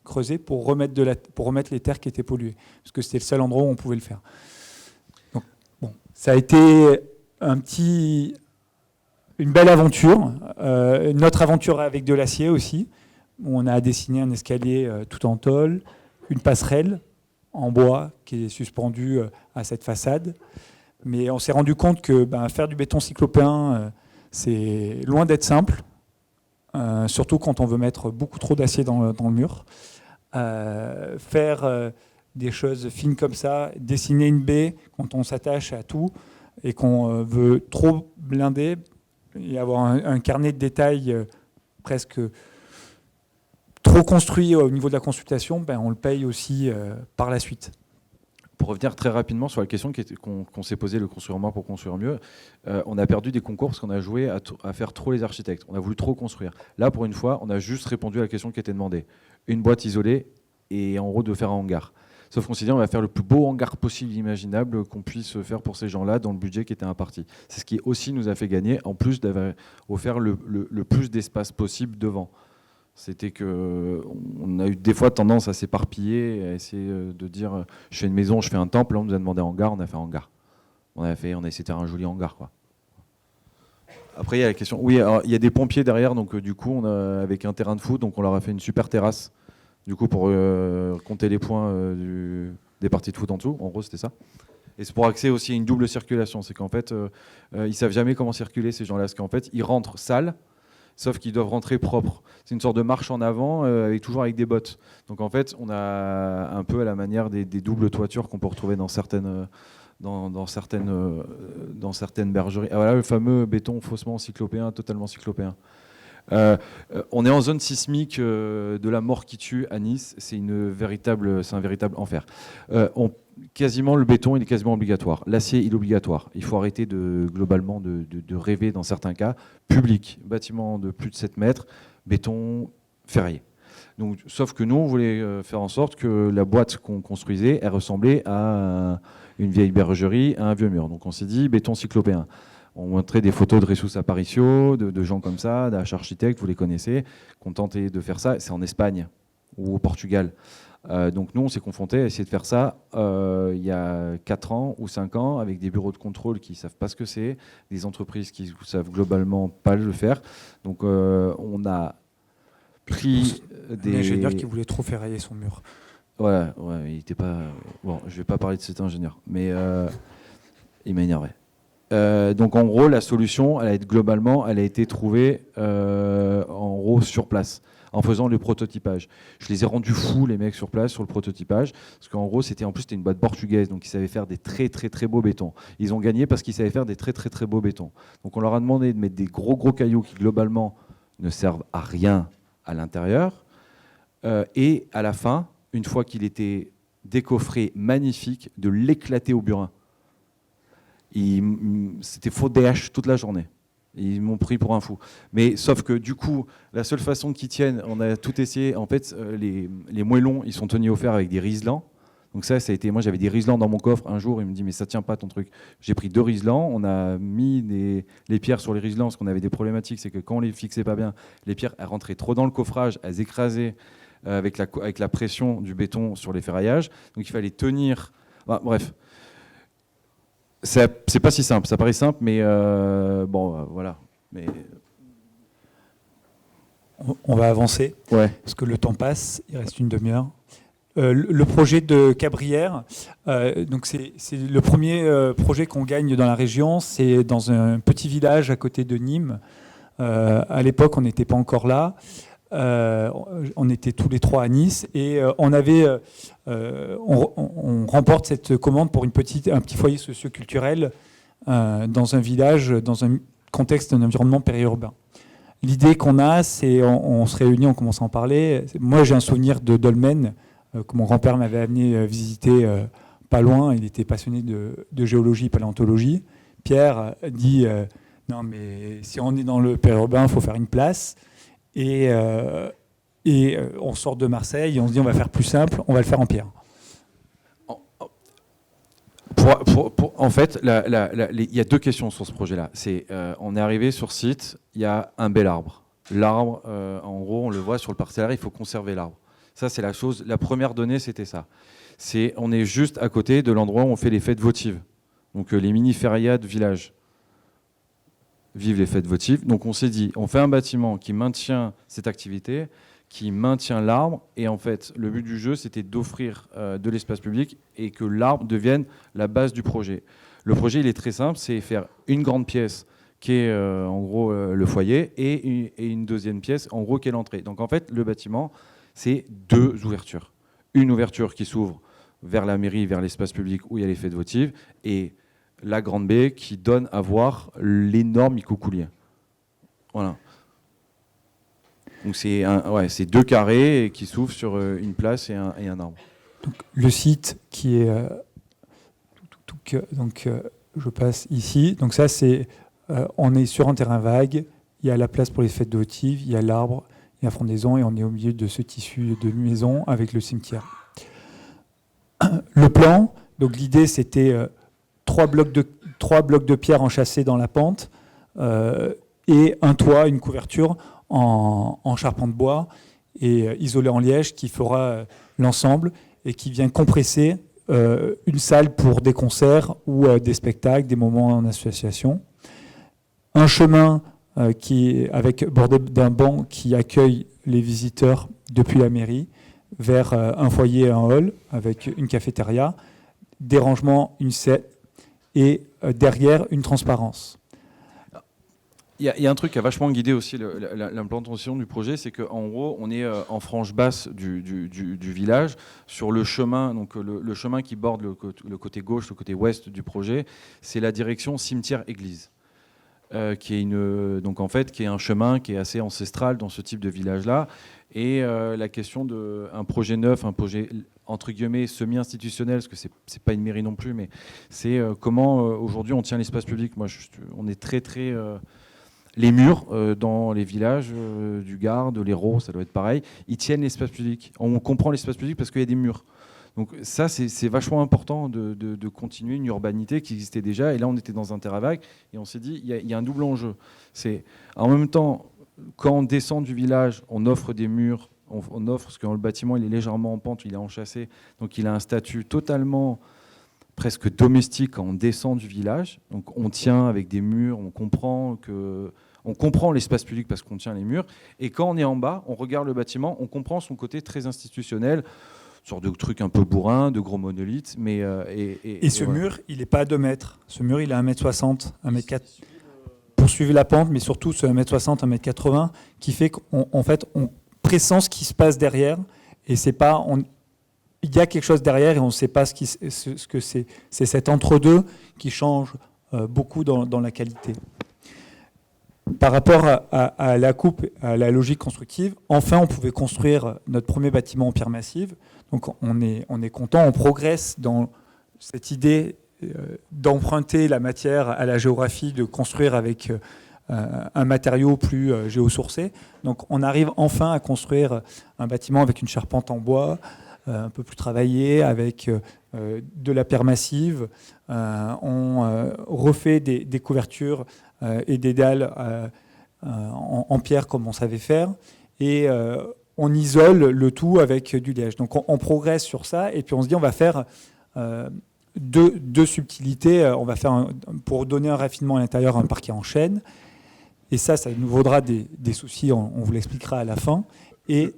creusé pour remettre les terres qui étaient polluées, parce que c'était le seul endroit où on pouvait le faire. Donc, bon, ça a été une belle aventure, notre aventure avec de l'acier aussi, où on a dessiné un escalier tout en tôle, une passerelle en bois qui est suspendue à cette façade. Mais on s'est rendu compte que faire du béton cyclopéen, c'est loin d'être simple, surtout quand on veut mettre beaucoup trop d'acier dans le mur. Faire des choses fines comme ça, dessiner une baie quand on s'attache à tout et qu'on veut trop blinder et avoir un carnet de détails presque trop construit au niveau de la consultation, on le paye aussi par la suite. pour revenir très rapidement sur la question qu'on s'est posée, le construire moins pour construire mieux, on a perdu des concours parce qu'on a joué à faire trop les architectes. On a voulu trop construire. Là, pour une fois, on a juste répondu à la question qui était demandée. Une boîte isolée et en gros de faire un hangar. Sauf qu'on s'est dit on va faire le plus beau hangar possible imaginable qu'on puisse faire pour ces gens-là dans le budget qui était imparti. C'est ce qui aussi nous a fait gagner, en plus d'avoir offert le plus d'espace possible devant. C'était qu'on a eu des fois tendance à s'éparpiller, à essayer de dire je fais une maison, je fais un temple. Là, on nous a demandé un hangar, on a fait un hangar. On a essayé de faire un joli hangar, quoi. Après, il y a la question. Oui, alors, il y a des pompiers derrière, donc du coup, on a, avec un terrain de foot, donc on leur a fait une super terrasse, du coup, pour compter les points des parties de foot en dessous. En gros, c'était ça. Et c'est pour accéder aussi à une double circulation. C'est qu'en fait, ils savent jamais comment circuler, ces gens-là. Parce qu'en fait, ils rentrent sales, sauf qu'ils doivent rentrer propres. C'est une sorte de marche en avant, toujours avec des bottes. Donc en fait, on a un peu à la manière des doubles toitures qu'on peut retrouver dans certaines bergeries. Ah, voilà le fameux béton faussement cyclopéen, totalement cyclopéen. On est en zone sismique de la mort qui tue à Nice. C'est un véritable enfer. Quasiment le béton, il est quasiment obligatoire. L'acier, il est obligatoire. Il faut arrêter globalement de rêver dans certains cas. Public, bâtiment de plus de 7 mètres, béton ferrier. Donc, sauf que nous, on voulait faire en sorte que la boîte qu'on construisait, elle ressemblait à une vieille bergerie, à un vieux mur. Donc on s'est dit béton cyclopéen. On montrait des photos de Jesus Aparicio, de gens comme ça, d'architectes, vous les connaissez, qui ont tenté de faire ça. C'est en Espagne ou au Portugal. Donc nous, on s'est confrontés à essayer de faire ça il y a 4 ans ou 5 ans, avec des bureaux de contrôle qui ne savent pas ce que c'est, des entreprises qui ne savent globalement pas le faire. Donc on a pris des... Un ingénieur qui voulait trop ferrailler son mur. Voilà, ouais, il était pas... Bon, je ne vais pas parler de cet ingénieur, mais il m'a énervé. Donc en gros, la solution, elle a été trouvée en gros sur place, en faisant le prototypage. Je les ai rendus fous, les mecs sur place, sur le prototypage, parce qu'en gros, c'était une boîte portugaise, donc ils savaient faire des très très très beaux bétons. Ils ont gagné parce qu'ils savaient faire des très très très beaux bétons. Donc on leur a demandé de mettre des gros cailloux qui globalement ne servent à rien à l'intérieur, et à la fin, une fois qu'il était décoffré, magnifique, de l'éclater au burin. C'était faux DH toute la journée. Ils m'ont pris pour un fou. Mais sauf que du coup, la seule façon qu'ils tiennent, on a tout essayé. En fait, les moellons, ils sont tenus au fer avec des riselants. Donc ça a été. Moi, j'avais des riselants dans mon coffre. Un jour, il me dit mais ça tient pas ton truc. J'ai pris 2 riselants. On a mis les pierres sur les riselants parce qu'on avait des problématiques. C'est que quand on les fixait pas bien, les pierres elles rentraient trop dans le coffrage, elles écrasaient avec la pression du béton sur les ferraillages. Donc il fallait tenir. Bref. C'est pas si simple, ça paraît simple, mais voilà. Mais... On va avancer, ouais. Parce que le temps passe, il reste une demi-heure. Le projet de Cabrières, donc c'est le premier projet qu'on gagne dans la région, c'est dans un petit village à côté de Nîmes. À l'époque, on n'était pas encore là. On était tous les 3 à Nice et on remporte cette commande pour un petit foyer socio-culturel dans un village, dans un contexte d'un environnement périurbain. L'idée qu'on a, c'est on se réunit, on commence à en parler. Moi, j'ai un souvenir de Dolmen que mon grand-père m'avait amené visiter pas loin. Il était passionné de géologie et paléontologie. Pierre dit non, mais si on est dans le périurbain, il faut faire une place. Et on sort de Marseille et on se dit on va faire plus simple, on va le faire en pierre. En fait, il y a 2 questions sur ce projet-là. On est arrivé sur site, il y a un bel arbre. L'arbre, en gros, on le voit sur le parcellaire, il faut conserver l'arbre. Ça, c'est la chose. La première donnée, c'était ça. On est juste à côté de l'endroit où on fait les fêtes votives. Donc les mini-fériades village. Vivent les fêtes votives. Donc on s'est dit, on fait un bâtiment qui maintient cette activité, qui maintient l'arbre, et en fait, le but du jeu, c'était d'offrir de l'espace public et que l'arbre devienne la base du projet. Le projet, il est très simple, c'est faire une grande pièce qui est en gros le foyer et une deuxième pièce, en gros, qui est l'entrée. Donc en fait, le bâtiment, c'est 2 ouvertures. Une ouverture qui s'ouvre vers la mairie, vers l'espace public où il y a les fêtes votives, et la grande baie qui donne à voir l'énorme Icocoulier. Voilà. Donc c'est 2 carrés qui s'ouvrent sur une place et un arbre. Donc, le site qui est Je passe ici. Donc ça, on est sur un terrain vague. Il y a la place pour les fêtes de Haute-Yves, il y a l'arbre, il y a la frondaison, et on est au milieu de ce tissu de maison avec le cimetière. Le plan, donc l'idée, c'était 3 blocs de pierre enchâssés dans la pente et un toit, une couverture en charpente bois et isolé en liège qui fera l'ensemble et qui vient compresser une salle pour des concerts ou des spectacles, des moments en association. Un chemin avec bordé d'un banc qui accueille les visiteurs depuis la mairie vers un foyer et un hall avec une cafétéria, des rangements, une scène et derrière une transparence. Il y a un truc qui a vachement guidé aussi l'implantation du projet, c'est qu'en gros, on est en frange basse du village, sur le chemin, donc le chemin qui borde le côté gauche, le côté ouest du projet, c'est la direction cimetière-église, qui est un chemin qui est assez ancestral dans ce type de village-là. Et la question d'un projet neuf, un projet entre guillemets semi-institutionnel, parce que c'est pas une mairie non plus, mais c'est comment aujourd'hui on tient l'espace public. On est très les murs dans les villages du Gard, de l'Hérault, ça doit être pareil, ils tiennent l'espace public. On comprend l'espace public parce qu'il y a des murs. Donc ça, c'est vachement important de continuer une urbanité qui existait déjà. Et là, on était dans un terrain vague et on s'est dit, il y a un double enjeu. C'est en même temps, quand on descend du village, on offre des murs, on offre, parce que le bâtiment il est légèrement en pente, il est enchâssé, donc il a un statut totalement presque domestique quand on descend du village. Donc on tient avec des murs, on comprend l'espace public parce qu'on tient les murs. Et quand on est en bas, on regarde le bâtiment, on comprend son côté très institutionnel, sorte de truc un peu bourrin, de gros monolithes. Et ce mur, il n'est pas à 2 mètres. Ce mur, il est à 1m60, 1m4. Pour suivre la pente, mais surtout ce 1m60, 1m80, qui fait qu'en fait, on pressent ce qui se passe derrière. Et c'est pas... Il y a quelque chose derrière et on ne sait pas ce que c'est. C'est cet entre-deux qui change beaucoup dans la qualité. Par rapport à la coupe, à la logique constructive, enfin on pouvait construire notre premier bâtiment en pierre massive. Donc on est content, on progresse dans cette idée d'emprunter la matière à la géographie, de construire avec un matériau plus géosourcé. Donc on arrive enfin à construire un bâtiment avec une charpente en bois, un peu plus travaillé, avec de la pierre massive. On refait des couvertures et des dalles en pierre comme on savait faire. Et on isole le tout avec du liège. Donc on progresse sur ça et puis on se dit on va faire deux subtilités. On va faire, pour donner un raffinement à l'intérieur, un parquet en chêne. Et ça nous vaudra des soucis, on vous l'expliquera à la fin. Et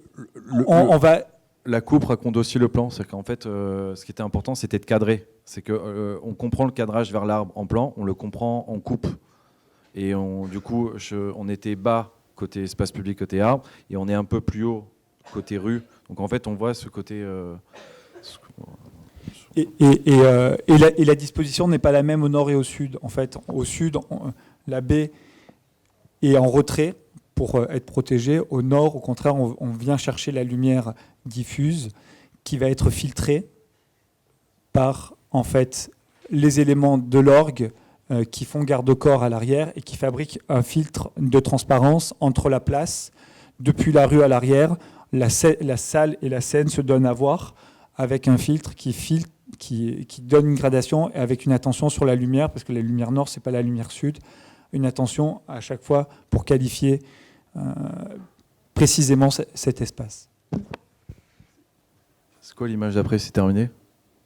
on va... La coupe raconte aussi le plan, c'est qu'en fait, ce qui était important, c'était de cadrer. C'est qu'on comprend le cadrage vers l'arbre en plan, on le comprend en coupe. Et du coup, on était bas côté espace public, côté arbre, et on est un peu plus haut côté rue. Donc en fait, on voit ce côté... Et la disposition n'est pas la même au nord et au sud. En fait, au sud, la baie est en retrait pour être protégée. Au nord, au contraire, on vient chercher la lumière diffuse qui va être filtrée par en fait les éléments de l'orgue qui font garde-corps à l'arrière et qui fabriquent un filtre de transparence entre la place, depuis la rue à l'arrière. La salle et la scène se donnent à voir avec un filtre qui donne une gradation et avec une attention sur la lumière, parce que la lumière nord, c'est pas la lumière sud. Une attention à chaque fois pour qualifier précisément cet espace. C'est quoi l'image d'après? C'est terminé?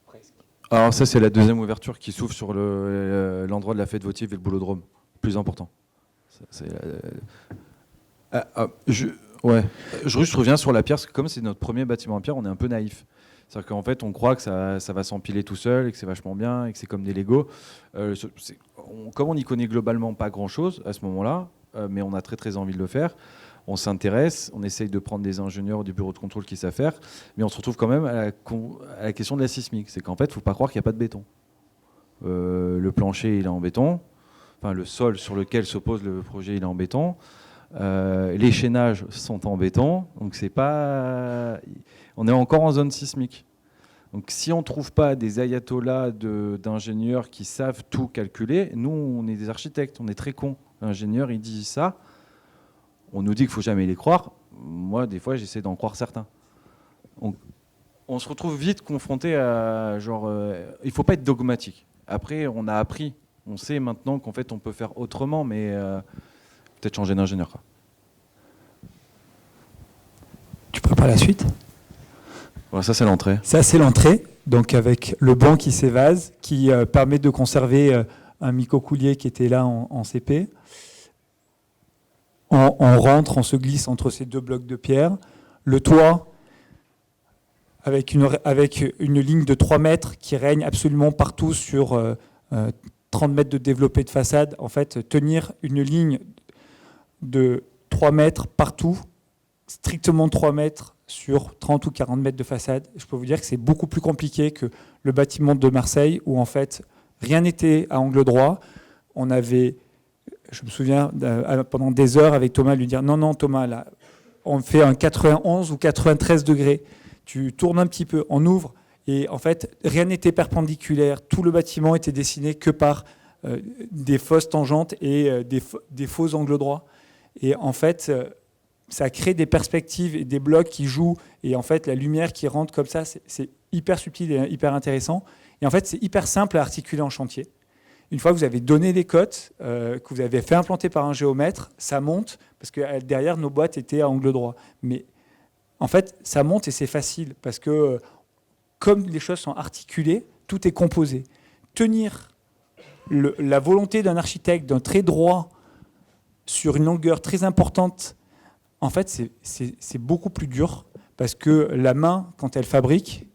Presque. Alors ça, c'est la deuxième ouverture qui s'ouvre sur l'endroit de la fête votive et le boulodrome. Plus important. Je reviens sur la pierre, parce que comme c'est notre premier bâtiment en pierre, on est un peu naïf. C'est-à-dire qu'en fait, on croit que ça va s'empiler tout seul et que c'est vachement bien et que c'est comme des Lego. Comme on n'y connaît globalement pas grand-chose à ce moment-là, mais on a très très envie de le faire, on s'intéresse, on essaye de prendre des ingénieurs du bureau de contrôle qui savent faire, mais on se retrouve quand même à la question de la sismique. C'est qu'en fait, il ne faut pas croire qu'il n'y a pas de béton. Le plancher, il est en béton. Enfin, le sol sur lequel s'oppose le projet, il est en béton. Les chaînages sont en béton. Donc, c'est pas... On est encore en zone sismique. Donc si on ne trouve pas des ayatollahs d'ingénieurs qui savent tout calculer, nous, on est des architectes, on est très cons. L'ingénieur, il dit ça, on nous dit qu'il ne faut jamais les croire. Moi, des fois, j'essaie d'en croire certains. On se retrouve vite confronté à genre, il ne faut pas être dogmatique. Après, on a appris, on sait maintenant qu'en fait, on peut faire autrement, mais peut-être changer d'ingénieur, quoi. Tu prépares la suite ? Voilà, ça, c'est l'entrée. Ça, c'est l'entrée, donc avec le banc qui s'évase, qui permet de conserver un micro-coulier qui était là en CP. On rentre, on se glisse entre ces deux blocs de pierre. Le toit, avec une ligne de 3 mètres qui règne absolument partout sur 30 mètres de développé de façade. En fait, tenir une ligne de 3 mètres partout, strictement 3 mètres sur 30 ou 40 mètres de façade, je peux vous dire que c'est beaucoup plus compliqué que le bâtiment de Marseille où en fait rien n'était à angle droit. On avait, je me souviens pendant des heures avec Thomas lui dire non Thomas, là on fait un 91 ou 93 degrés, tu tournes un petit peu, on ouvre et en fait rien n'était perpendiculaire, tout le bâtiment était dessiné que par des fausses tangentes et des faux angles droits. Et en fait ça crée des perspectives et des blocs qui jouent. Et en fait, la lumière qui rentre comme ça, c'est hyper subtil et hyper intéressant. Et en fait, c'est hyper simple à articuler en chantier. Une fois que vous avez donné les cotes, que vous avez fait implanter par un géomètre, ça monte, parce que derrière, nos boîtes étaient à angle droit. Mais en fait, ça monte et c'est facile, parce que comme les choses sont articulées, tout est composé. Tenir la volonté d'un architecte, d'un trait droit, sur une longueur très importante, en fait, c'est beaucoup plus dur parce que la main, quand elle fabrique,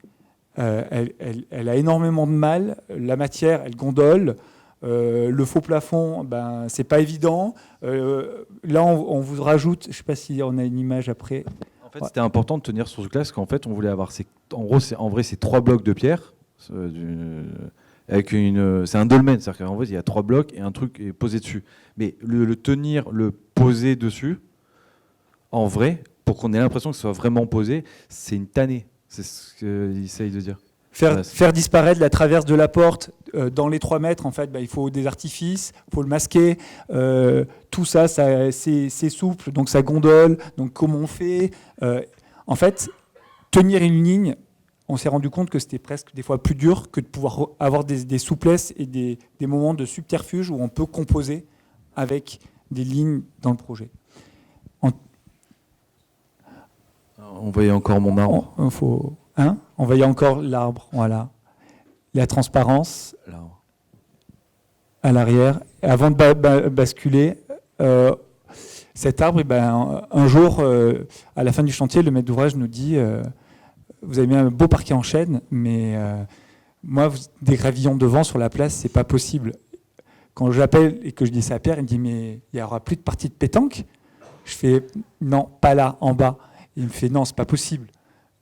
elle a énormément de mal. La matière, elle gondole. Le faux plafond, c'est pas évident. Là, on vous rajoute, je ne sais pas si on a une image après. En fait, c'était important de tenir sur ce glace, qu'en fait, on voulait avoir, en vrai, c'est 3 blocs de pierre. Avec c'est un dolmen, c'est-à-dire qu'en fait, il y a 3 blocs et un truc est posé dessus. Mais le tenir, le poser dessus, en vrai, pour qu'on ait l'impression que ce soit vraiment posé, c'est une tannée. C'est ce qu'il essaye de dire. Faire disparaître la traverse de la porte dans les 3 mètres, en fait, il faut des artifices, il faut le masquer. Tout ça, c'est souple, donc ça gondole. Donc comment on fait En fait, tenir une ligne, on s'est rendu compte que c'était presque des fois plus dur que de pouvoir avoir des souplesses et des moments de subterfuge où on peut composer avec des lignes dans le projet. On voyait encore mon arbre. On voyait encore l'arbre, voilà. La transparence à l'arrière. Avant de basculer, cet arbre, un jour, à la fin du chantier, le maître d'ouvrage nous dit vous avez mis un beau parquet en chêne, mais moi, des gravillons devant sur la place, c'est pas possible. Quand j'appelle et que je dis ça à Pierre, il me dit mais il n'y aura plus de partie de pétanque. Je fais non, pas là, en bas. Il me fait non, c'est pas possible.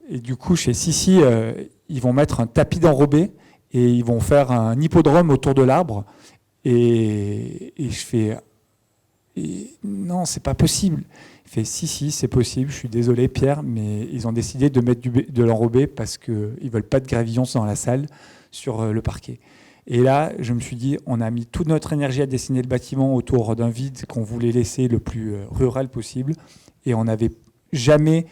Et du coup, chez Sissi, ils vont mettre un tapis d'enrobé et ils vont faire un hippodrome autour de l'arbre. Et je fais non, c'est pas possible. Il fait si, c'est possible. Je suis désolé, Pierre, mais ils ont décidé de mettre de l'enrobé parce qu'ils ne veulent pas de gravillons dans la salle sur le parquet. Et là, je me suis dit, on a mis toute notre énergie à dessiner le bâtiment autour d'un vide qu'on voulait laisser le plus rural possible. Et on n'avait jamais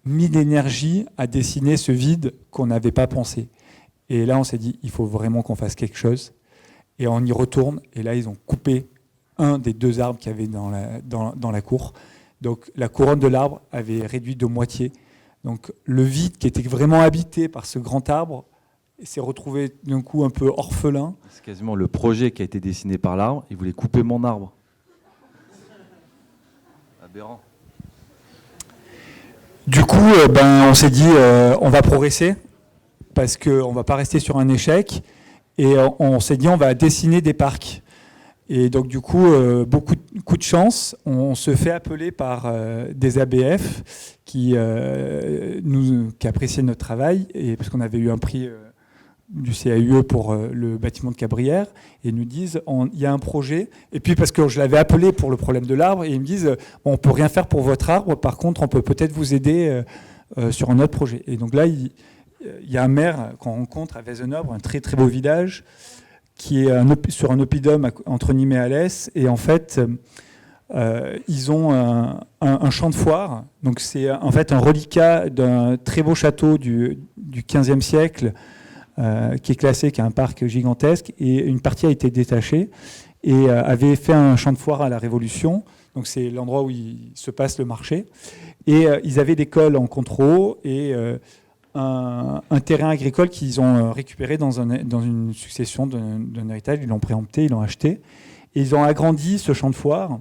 mis d'énergie à dessiner ce vide qu'on n'avait pas pensé. Et là, on s'est dit, il faut vraiment qu'on fasse quelque chose. Et on y retourne. Et là, ils ont coupé un des 2 arbres qu'il y avait dans la cour. Donc, la couronne de l'arbre avait réduit de moitié. Donc, le vide qui était vraiment habité par ce grand arbre s'est retrouvé d'un coup un peu orphelin. C'est quasiment le projet qui a été dessiné par l'arbre. Il voulait couper mon arbre. Aberrant. Du coup, on s'est dit, on va progresser parce qu'on ne va pas rester sur un échec. Et on s'est dit, on va dessiner des parcs. Et donc, du coup, beaucoup de chance. On se fait appeler par des ABF qui appréciaient notre travail, et parce qu'on avait eu un prix du CAUE pour le bâtiment de Cabrières, et ils nous disent, il y a un projet. Et puis, parce que je l'avais appelé pour le problème de l'arbre, et ils me disent, on ne peut rien faire pour votre arbre, par contre, on peut peut-être vous aider sur un autre projet. Et donc là, il y a un maire qu'on rencontre à Vezenobre, un très très beau village, qui est sur un oppidum entre Nîmes et Alès. Et en fait, ils ont un champ de foire. Donc c'est en fait un reliquat d'un très beau château du XVe siècle qui est classé, qui est un parc gigantesque. Et une partie a été détachée et avait fait un champ de foire à la Révolution. Donc c'est l'endroit où il se passe le marché. Et ils avaient des cols en contre-haut et un terrain agricole qu'ils ont récupéré dans une succession d'un héritage. Ils l'ont préempté, ils l'ont acheté. Et ils ont agrandi ce champ de foire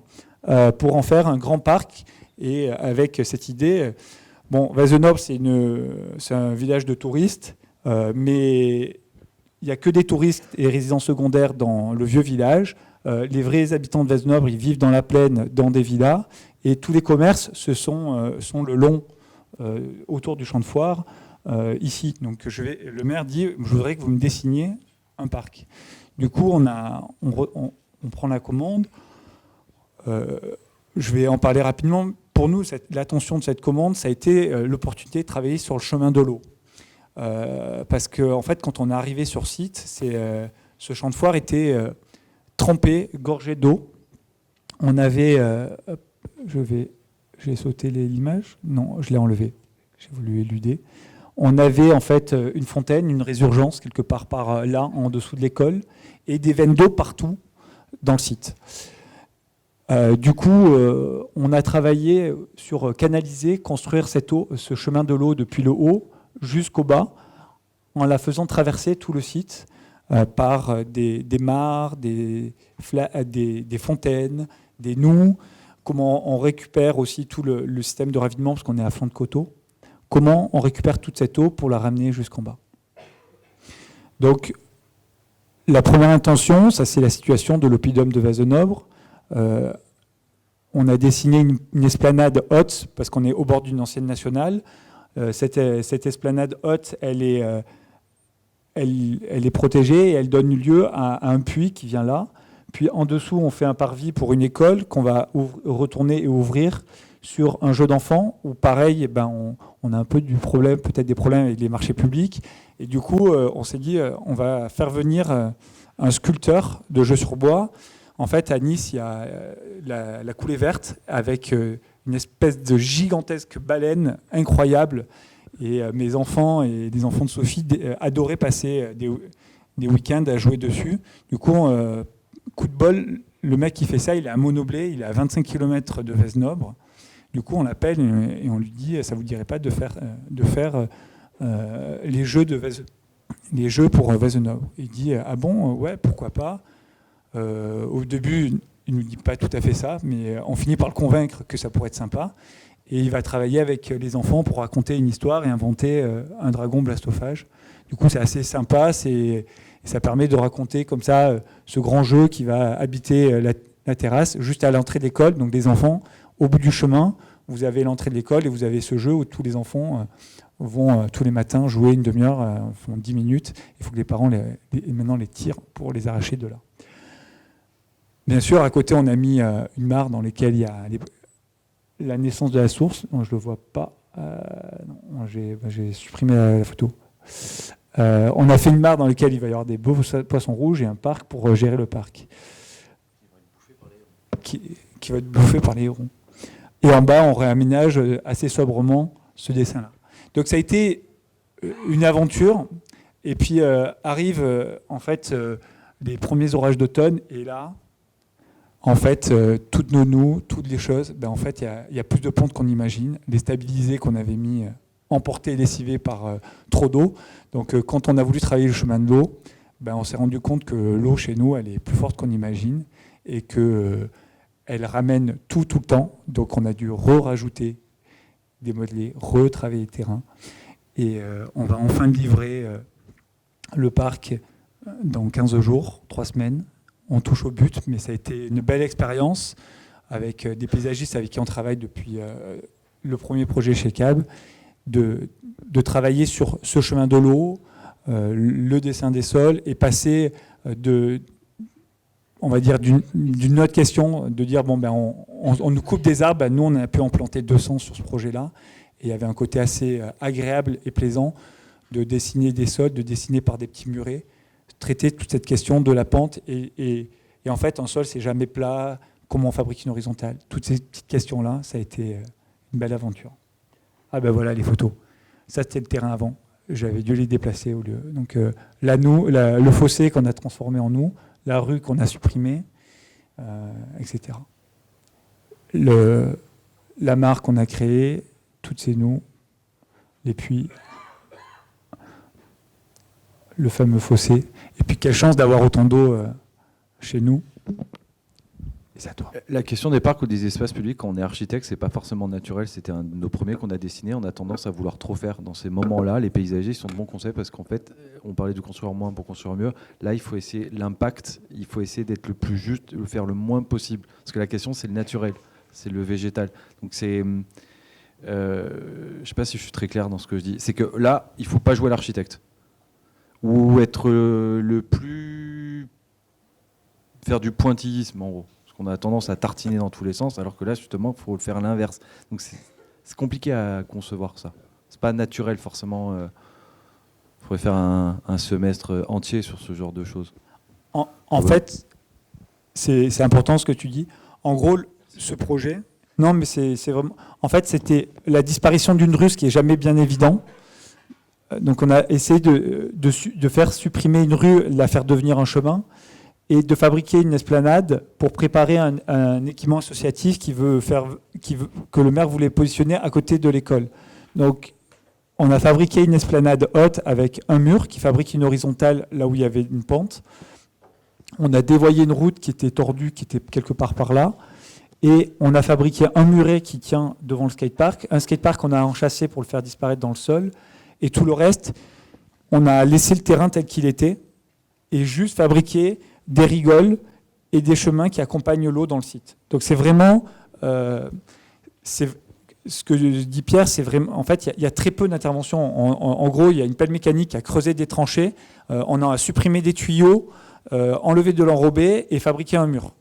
pour en faire un grand parc. Et avec cette idée, bon, Vezenobre, c'est un village de touristes, mais il n'y a que des touristes et résidents secondaires dans le vieux village. Les vrais habitants de Vezenobre, ils vivent dans la plaine, dans des villas. Et tous les commerces sont le long autour du champ de foire. Ici. Donc le maire dit, je voudrais que vous me dessiniez un parc. Du coup, on prend la commande. Je vais en parler rapidement. Pour nous, l'attention de cette commande, ça a été l'opportunité de travailler sur le chemin de l'eau. Parce que, en fait, quand on est arrivé sur site, ce champ de foire était trempé, gorgé d'eau. On avait... j'ai sauté l'image. Non, je l'ai enlevé. J'ai voulu éluder. On avait en fait une fontaine, une résurgence quelque part par là, en dessous de l'école, et des veines d'eau partout dans le site. Du coup, on a travaillé sur canaliser, construire ce chemin de l'eau depuis le haut jusqu'au bas, en la faisant traverser tout le site par des mares, des fontaines, des noues. Comment on récupère aussi tout le système de ravinement, parce qu'on est à flanc de coteau. Comment on récupère toute cette eau pour la ramener jusqu'en bas. Donc, la première intention, ça c'est la situation de l'oppidum de Vezenobre. On a dessiné une esplanade haute, parce qu'on est au bord d'une ancienne nationale. Cette esplanade haute, elle est protégée et elle donne lieu à un puits qui vient là. Puis en dessous, on fait un parvis pour une école qu'on va retourner et ouvrir sur un jeu d'enfants où, pareil, on a un peu peut-être des problèmes avec les marchés publics. Et du coup, on s'est dit, on va faire venir un sculpteur de jeux sur bois. En fait, à Nice, il y a la coulée verte avec une espèce de gigantesque baleine incroyable. Et mes enfants et les enfants de Sophie adoraient passer des week-ends à jouer dessus. Du coup, coup de bol, le mec qui fait ça, il est à Monoblé, il est à 25 km de Vezenobre. Du coup, on l'appelle et on lui dit, ça ne vous dirait pas de faire les jeux pour Vezenobre. Il dit, ah bon, ouais, pourquoi pas. Au début, il ne nous dit pas tout à fait ça, mais on finit par le convaincre que ça pourrait être sympa. Et il va travailler avec les enfants pour raconter une histoire et inventer un dragon blastophage. Du coup, c'est assez sympa. Ça permet de raconter comme ça ce grand jeu qui va habiter la terrasse juste à l'entrée de l'école. Donc des enfants, au bout du chemin, vous avez l'entrée de l'école et vous avez ce jeu où tous les enfants vont tous les matins jouer une demi-heure, font 10 minutes. Il faut que les parents maintenant les tirent pour les arracher de là. Bien sûr, à côté, on a mis une mare dans laquelle il y a la naissance de la source. Non, je ne le vois pas. Non, j'ai supprimé la photo. On a fait une mare dans laquelle il va y avoir des beaux poissons rouges et un parc pour gérer le parc. Qui va être bouffé par les hérons. Et en bas, on réaménage assez sobrement ce dessin-là. Donc ça a été une aventure. Et puis arrivent en fait les premiers orages d'automne. Et là, en fait, toutes nos noues, toutes les choses, en fait, il y a plus de pentes qu'on imagine. Les stabilisés qu'on avait mis emportés et lessivés par trop d'eau. Donc quand on a voulu travailler le chemin de l'eau, on s'est rendu compte que l'eau chez nous, elle est plus forte qu'on imagine et qu'elle ramène tout le temps. Donc on a dû rajouter des modelés, retravailler le terrain. Et on va enfin livrer le parc dans 15 jours, 3 semaines. On touche au but, mais ça a été une belle expérience avec des paysagistes avec qui on travaille depuis le premier projet chez CAB, de travailler sur ce chemin de l'eau, le dessin des sols, et passer on va dire d'une autre question, de dire on nous coupe des arbres, nous on a pu en planter 200 sur ce projet-là, et il y avait un côté assez agréable et plaisant de dessiner des sols, de dessiner par des petits murets, traiter toute cette question de la pente. Et en fait, un sol, c'est jamais plat. Comment on fabrique une horizontale? Toutes ces petites questions-là, ça a été une belle aventure. Ah ben voilà les photos. Ça, c'était le terrain avant. J'avais dû les déplacer au lieu. Donc le fossé qu'on a transformé en nous, la rue qu'on a supprimée, etc. La mare qu'on a créée, toutes ces nous, les puits, le fameux fossé. Et puis quelle chance d'avoir autant d'eau chez nous. Et c'est à toi. La question des parcs ou des espaces publics, quand on est architecte, c'est pas forcément naturel. C'était un de nos premiers qu'on a dessiné. On a tendance à vouloir trop faire. Dans ces moments-là, les paysagers sont de bons conseils parce qu'en fait, on parlait de construire moins pour construire mieux. Là, il faut essayer l'impact. Il faut essayer d'être le plus juste, de le faire le moins possible. Parce que la question, c'est le naturel, c'est le végétal. Donc c'est, je sais pas si je suis très clair dans ce que je dis. C'est que là, il faut pas jouer l'architecte ou être le plus faire du pointillisme en gros. On a tendance à tartiner dans tous les sens, alors que là, justement, il faut le faire à l'inverse. Donc, c'est compliqué à concevoir, ça. C'est pas naturel, forcément. Il faudrait faire un semestre entier sur ce genre de choses. En fait, c'est important ce que tu dis. En gros, ce projet... Non, mais c'est vraiment... En fait, c'était la disparition d'une rue, ce qui n'est jamais bien évident. Donc, on a essayé de faire supprimer une rue, la faire devenir un chemin, et de fabriquer une esplanade pour préparer un équipement associatif que le maire voulait positionner à côté de l'école. Donc, on a fabriqué une esplanade haute avec un mur qui fabrique une horizontale là où il y avait une pente. On a dévoyé une route qui était tordue, qui était quelque part par là. Et on a fabriqué un muret qui tient devant le skatepark. Un skatepark qu'on a enchâssé pour le faire disparaître dans le sol. Et tout le reste, on a laissé le terrain tel qu'il était et juste fabriqué des rigoles et des chemins qui accompagnent l'eau dans le site. Donc c'est vraiment, ce que dit Pierre, c'est vraiment, en fait, il y a très peu d'interventions. En gros, il y a une pelle mécanique qui a creusé des tranchées, on a supprimé des tuyaux, enlevé de l'enrobé et fabriqué un mur.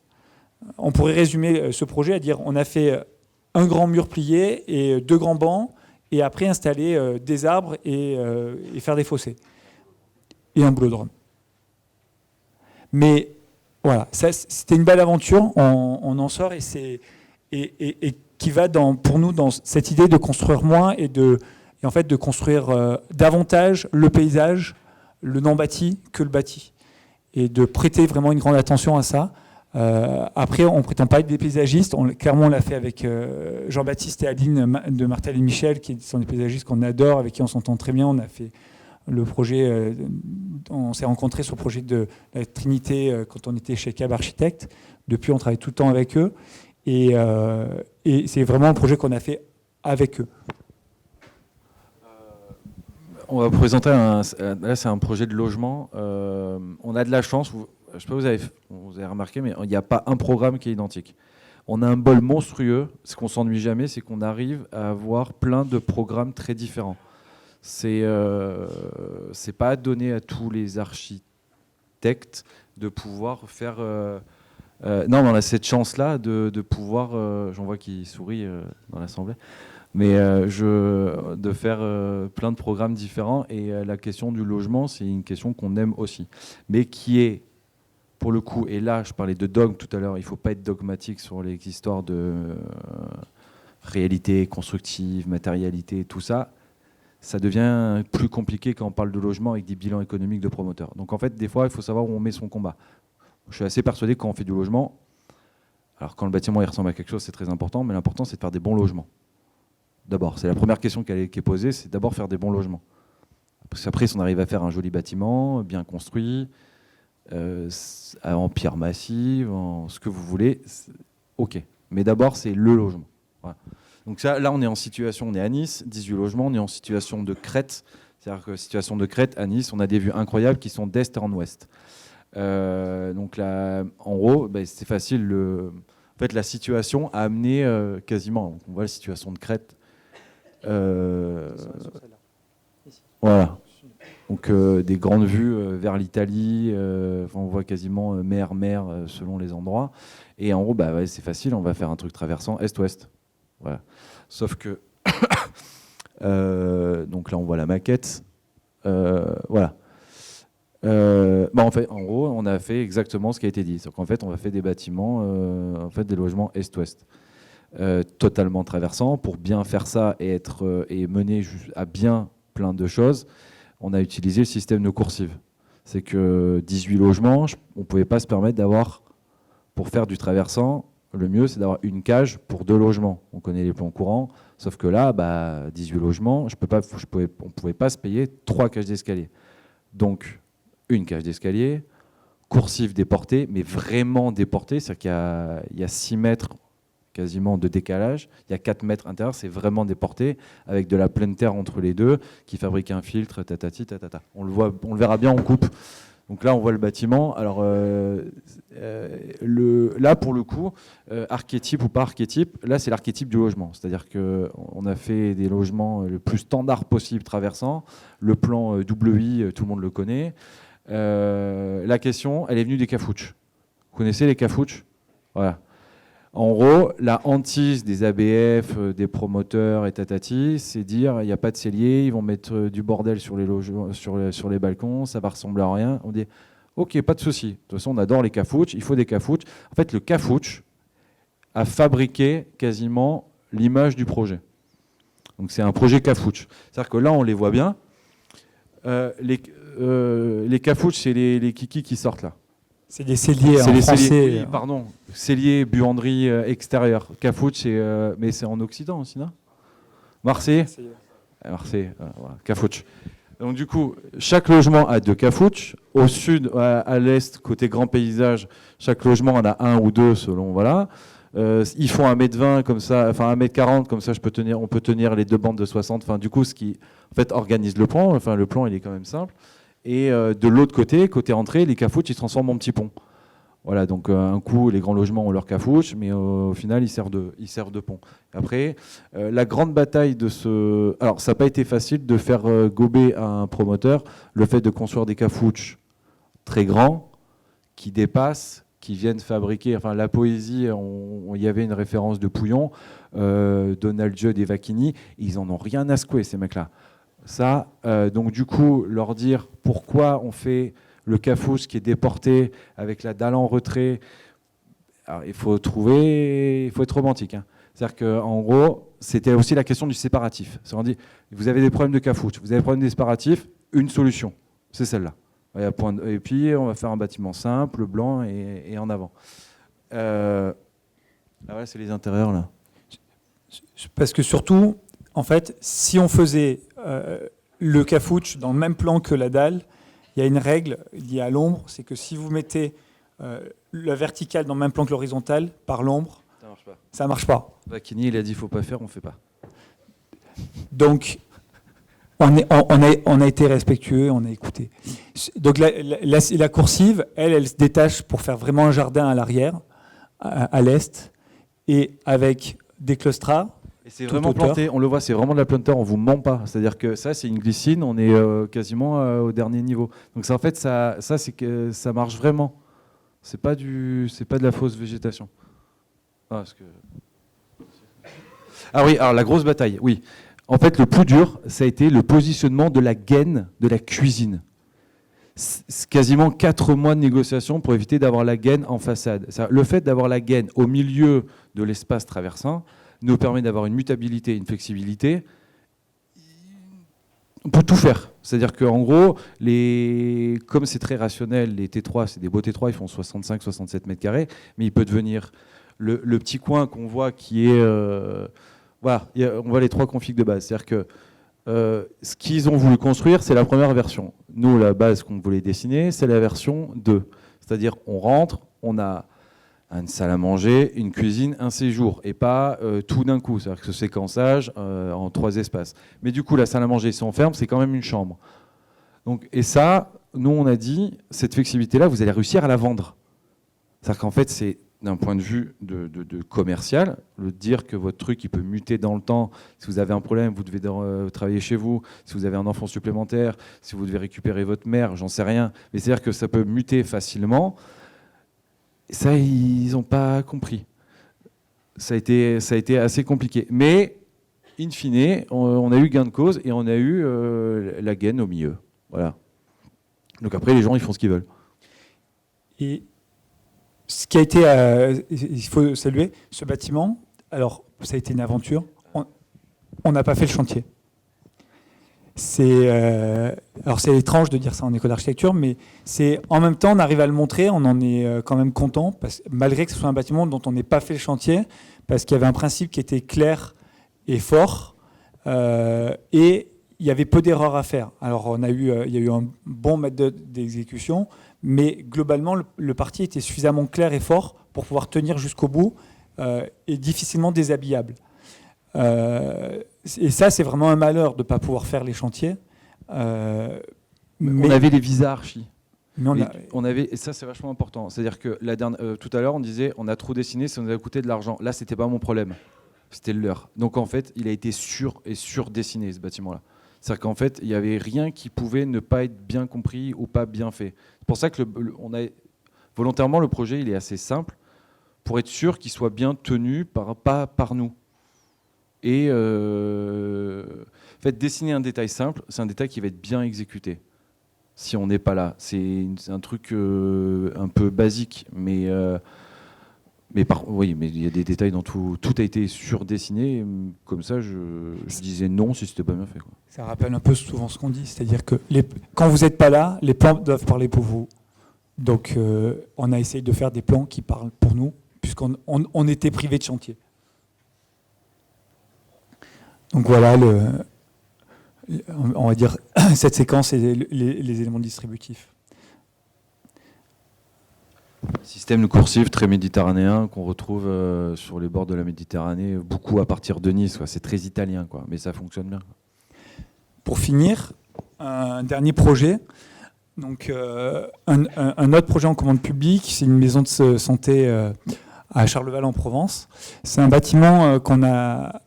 On pourrait résumer ce projet à dire, on a fait un grand mur plié et 2 grands bancs, et après installer des arbres et faire des fossés. Et un boulodrome. Mais voilà, c'était une belle aventure, on en sort et qui va pour nous dans cette idée de construire moins et en fait de construire davantage le paysage, le non bâti que le bâti. Et de prêter vraiment une grande attention à ça. Après, on ne prétend pas être des paysagistes, clairement on l'a fait avec Jean-Baptiste et Aline de Martel et Michel, qui sont des paysagistes qu'on adore, avec qui on s'entend très bien. On a fait le projet, on s'est rencontrés sur le projet de la Trinité quand on était chez Cab Architecte. Depuis, on travaille tout le temps avec eux. Et c'est vraiment un projet qu'on a fait avec eux. On va présenter là, c'est un projet de logement. On a de la chance, je sais pas si vous avez remarqué, mais il n'y a pas un programme qui est identique. On a un bol monstrueux. Ce qu'on s'ennuie jamais, c'est qu'on arrive à avoir plein de programmes très différents. C'est pas donné à tous les architectes de pouvoir faire. Non, mais on a cette chance-là de pouvoir. J'en vois qui sourit dans l'assemblée, mais de faire plein de programmes différents. Et la question du logement, c'est une question qu'on aime aussi, mais qui est pour le coup. Et là, je parlais de dogme tout à l'heure. Il ne faut pas être dogmatique sur les histoires de réalité constructive, matérialité, tout ça. Ça devient plus compliqué quand on parle de logement avec des bilans économiques de promoteurs. Donc en fait, des fois, il faut savoir où on met son combat. Je suis assez persuadé que quand on fait du logement, alors quand le bâtiment il ressemble à quelque chose, c'est très important, mais l'important, c'est de faire des bons logements. D'abord, c'est la première question qui est posée, c'est d'abord faire des bons logements. Parce qu'après, si on arrive à faire un joli bâtiment, bien construit, en pierre massive, en ce que vous voulez, ok. Mais d'abord, c'est le logement. Voilà. Donc ça, là, on est en situation, on est à Nice, 18 logements, on est en situation de crête. C'est-à-dire que situation de crête, à Nice, on a des vues incroyables qui sont d'est en ouest. Donc là, en gros, c'est facile. En fait, la situation a amené quasiment, on voit la situation de crête. Voilà. Donc des grandes vues vers l'Italie, on voit quasiment mer selon les endroits. Et en gros, c'est facile, on va faire un truc traversant est-ouest. Voilà. Sauf que, donc là on voit la maquette. Voilà. En gros, on a fait exactement ce qui a été dit. C'est qu'en fait, on a fait des bâtiments, des logements est-ouest, totalement traversants. Pour bien faire ça et mener à bien plein de choses, on a utilisé le système de coursive. C'est que 18 logements, on ne pouvait pas se permettre d'avoir, pour faire du traversant, le mieux, c'est d'avoir une cage pour 2 logements. On connaît les plans courants, sauf que là, 18 logements, on ne pouvait pas se payer 3 cages d'escalier. Donc, une cage d'escalier, coursive déportée, mais vraiment déportée, c'est-à-dire qu'il y a 6 mètres quasiment de décalage, il y a 4 mètres intérieurs, c'est vraiment déporté, avec de la pleine terre entre les deux, qui fabrique un filtre, tatati, tatata. On le verra bien en coupe. Donc là, on voit le bâtiment. Alors là, pour le coup, archétype ou pas archétype, là, c'est l'archétype du logement. C'est-à-dire qu'on a fait des logements le plus standard possible traversant. Le plan WI, tout le monde le connaît. La question, elle est venue des cafouches. Vous connaissez les cafouches? Voilà. En gros, la hantise des ABF, des promoteurs et tatati, c'est dire il n'y a pas de cellier, ils vont mettre du bordel sur les logements, sur les balcons, ça va ressembler à rien. On dit ok, pas de souci. De toute façon, on adore les cafouches, il faut des cafouches. En fait, le cafouche a fabriqué quasiment l'image du projet. Donc c'est un projet cafouche. C'est-à-dire que là, on les voit bien. Les cafouches, c'est les kikis qui sortent là. C'est des celliers en français. Celliers, oui, pardon. Cellier, buanderie extérieure. Cafouche, mais c'est en Occident aussi, non? Marseille. Marseille, voilà. Cafouche. Donc du coup, chaque logement a 2 cafouches. Au sud, à l'est, côté grand paysage, chaque logement en a 1 ou 2 selon, voilà. Ils font 1m20 comme ça, enfin 1m40 comme ça, on peut tenir les 2 bandes de 60. Enfin, du coup, ce qui en fait organise le plan. Enfin, le plan, il est quand même simple. Et de l'autre côté entrée, les cafouches, ils se transforment en petits ponts. Voilà, donc un coup, les grands logements ont leur cafouche, mais au final, ils servent de pont. Après, la grande bataille de ce... Alors, ça n'a pas été facile de faire gober à un promoteur le fait de construire des cafouches très grands, qui dépassent, qui viennent fabriquer... Enfin, la poésie, il y avait une référence de Pouillon, Donald Judd et Vacchini, ils en ont rien à secouer, ces mecs-là. Ça, donc du coup, leur dire pourquoi on fait le cafouche qui est déporté avec la dalle en retrait. Alors, il faut être romantique. Hein. C'est-à-dire qu'en gros, c'était aussi la question du séparatif. On dit, vous avez des problèmes de cafouche, vous avez des problèmes de séparatif, une solution, c'est celle-là. Et puis, on va faire un bâtiment simple, blanc et en avant. Là, voilà, c'est les intérieurs, là. Parce que surtout, en fait, si on faisait le cafouche dans le même plan que la dalle, il y a une règle liée à l'ombre, c'est que si vous mettez la verticale dans le même plan que l'horizontale, par l'ombre, ça ne marche pas. Vacchini, il a dit qu'il ne faut pas faire, on ne fait pas. Donc, on a été respectueux, on a écouté. Donc la coursive, elle se détache pour faire vraiment un jardin à l'arrière, à l'est, et avec des claustras. Et c'est vraiment planté, on le voit, c'est vraiment de la pleine on ne vous ment pas. C'est-à-dire que ça, c'est une glycine, on est quasiment au dernier niveau. Donc ça, en fait, ça c'est que ça marche vraiment. C'est pas de la fausse végétation. Ah oui, alors la grosse bataille, oui. En fait, le plus dur, ça a été le positionnement de la gaine de la cuisine. C'est quasiment 4 mois de négociation pour éviter d'avoir la gaine en façade. Le fait d'avoir la gaine au milieu de l'espace traversant nous permet d'avoir une mutabilité, une flexibilité. On peut tout faire. C'est-à-dire qu'en gros, comme c'est très rationnel, les T3, c'est des beaux T3, ils font 65-67 mètres carrés, mais il peut devenir le petit coin qu'on voit qui est... voilà, on voit les 3 configs de base. C'est-à-dire que ce qu'ils ont voulu construire, c'est la première version. Nous, la base qu'on voulait dessiner, c'est la version 2. C'est-à-dire on rentre, on a une salle à manger, une cuisine, un séjour, et pas tout d'un coup. C'est-à-dire que ce séquençage en 3 espaces. Mais du coup, la salle à manger, si on ferme, c'est quand même une chambre. Donc, et ça, nous, on a dit, cette flexibilité-là, vous allez réussir à la vendre. C'est-à-dire qu'en fait, c'est d'un point de vue de commercial, le dire que votre truc il peut muter dans le temps, si vous avez un problème, vous devez travailler chez vous, si vous avez un enfant supplémentaire, si vous devez récupérer votre mère, j'en sais rien, mais c'est-à-dire que ça peut muter facilement. Ça, ils n'ont pas compris. Ça a été assez compliqué. Mais, in fine, on a eu gain de cause et on a eu la gaine au milieu. Voilà. Donc après, les gens, ils font ce qu'ils veulent. Et ce qui a été, il faut saluer, ce bâtiment, alors ça a été une aventure, on n'a pas fait le chantier. Alors c'est étrange de dire ça en école d'architecture, mais en même temps on arrive à le montrer, on en est quand même content, malgré que ce soit un bâtiment dont on n'ait pas fait le chantier, parce qu'il y avait un principe qui était clair et fort, et il y avait peu d'erreurs à faire. Alors il y a eu un bon méthode d'exécution, mais globalement le parti était suffisamment clair et fort pour pouvoir tenir jusqu'au bout et difficilement déshabillable. Et ça, c'est vraiment un malheur de ne pas pouvoir faire les chantiers. On avait les visas archi. Mais et ça, c'est vachement important. C'est-à-dire que tout à l'heure, on disait on a trop dessiné, ça nous a coûté de l'argent. Là, c'était pas mon problème. C'était le leur. Donc, en fait, il a été surdessiné, ce bâtiment-là. C'est-à-dire qu'en fait, il n'y avait rien qui pouvait ne pas être bien compris ou pas bien fait. C'est pour ça que volontairement, le projet, il est assez simple pour être sûr qu'il soit bien tenu pas par nous. Et en fait, dessiner un détail simple, c'est un détail qui va être bien exécuté. Si on n'est pas là, c'est un truc un peu basique, mais il y a des détails dans tout. Tout a été surdessiné. Comme ça, je disais non si c'était pas bien fait, quoi. Ça rappelle un peu souvent ce qu'on dit, c'est-à-dire que quand vous n'êtes pas là, les plans doivent parler pour vous. Donc, on a essayé de faire des plans qui parlent pour nous, puisqu'on était privé de chantier. Donc voilà, on va dire cette séquence et les éléments distributifs. Système coursif très méditerranéen qu'on retrouve sur les bords de la Méditerranée, beaucoup à partir de Nice. Quoi. C'est très italien, quoi, mais ça fonctionne bien. Pour finir, un dernier projet. Donc, un autre projet en commande publique, c'est une maison de santé à Charleval en Provence. C'est un bâtiment qu'on a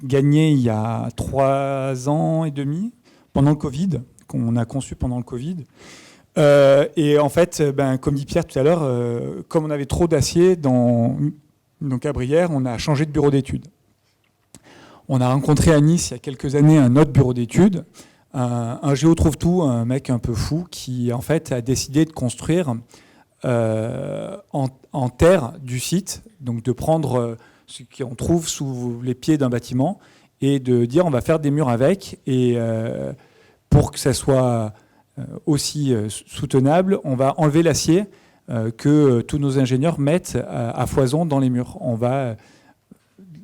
gagné il y a 3 ans et demi, pendant le Covid, qu'on a conçu pendant le Covid. Et en fait, comme dit Pierre tout à l'heure, comme on avait trop d'acier donc à Brière, on a changé de bureau d'études. On a rencontré à Nice, il y a quelques années, un autre bureau d'études, un géotrouve-tout, un mec un peu fou, qui en fait a décidé de construire en terre du site, donc de prendre ce qu'on trouve sous les pieds d'un bâtiment et de dire on va faire des murs avec, et pour que ça soit aussi soutenable, on va enlever l'acier que tous nos ingénieurs mettent à foison dans les murs. On va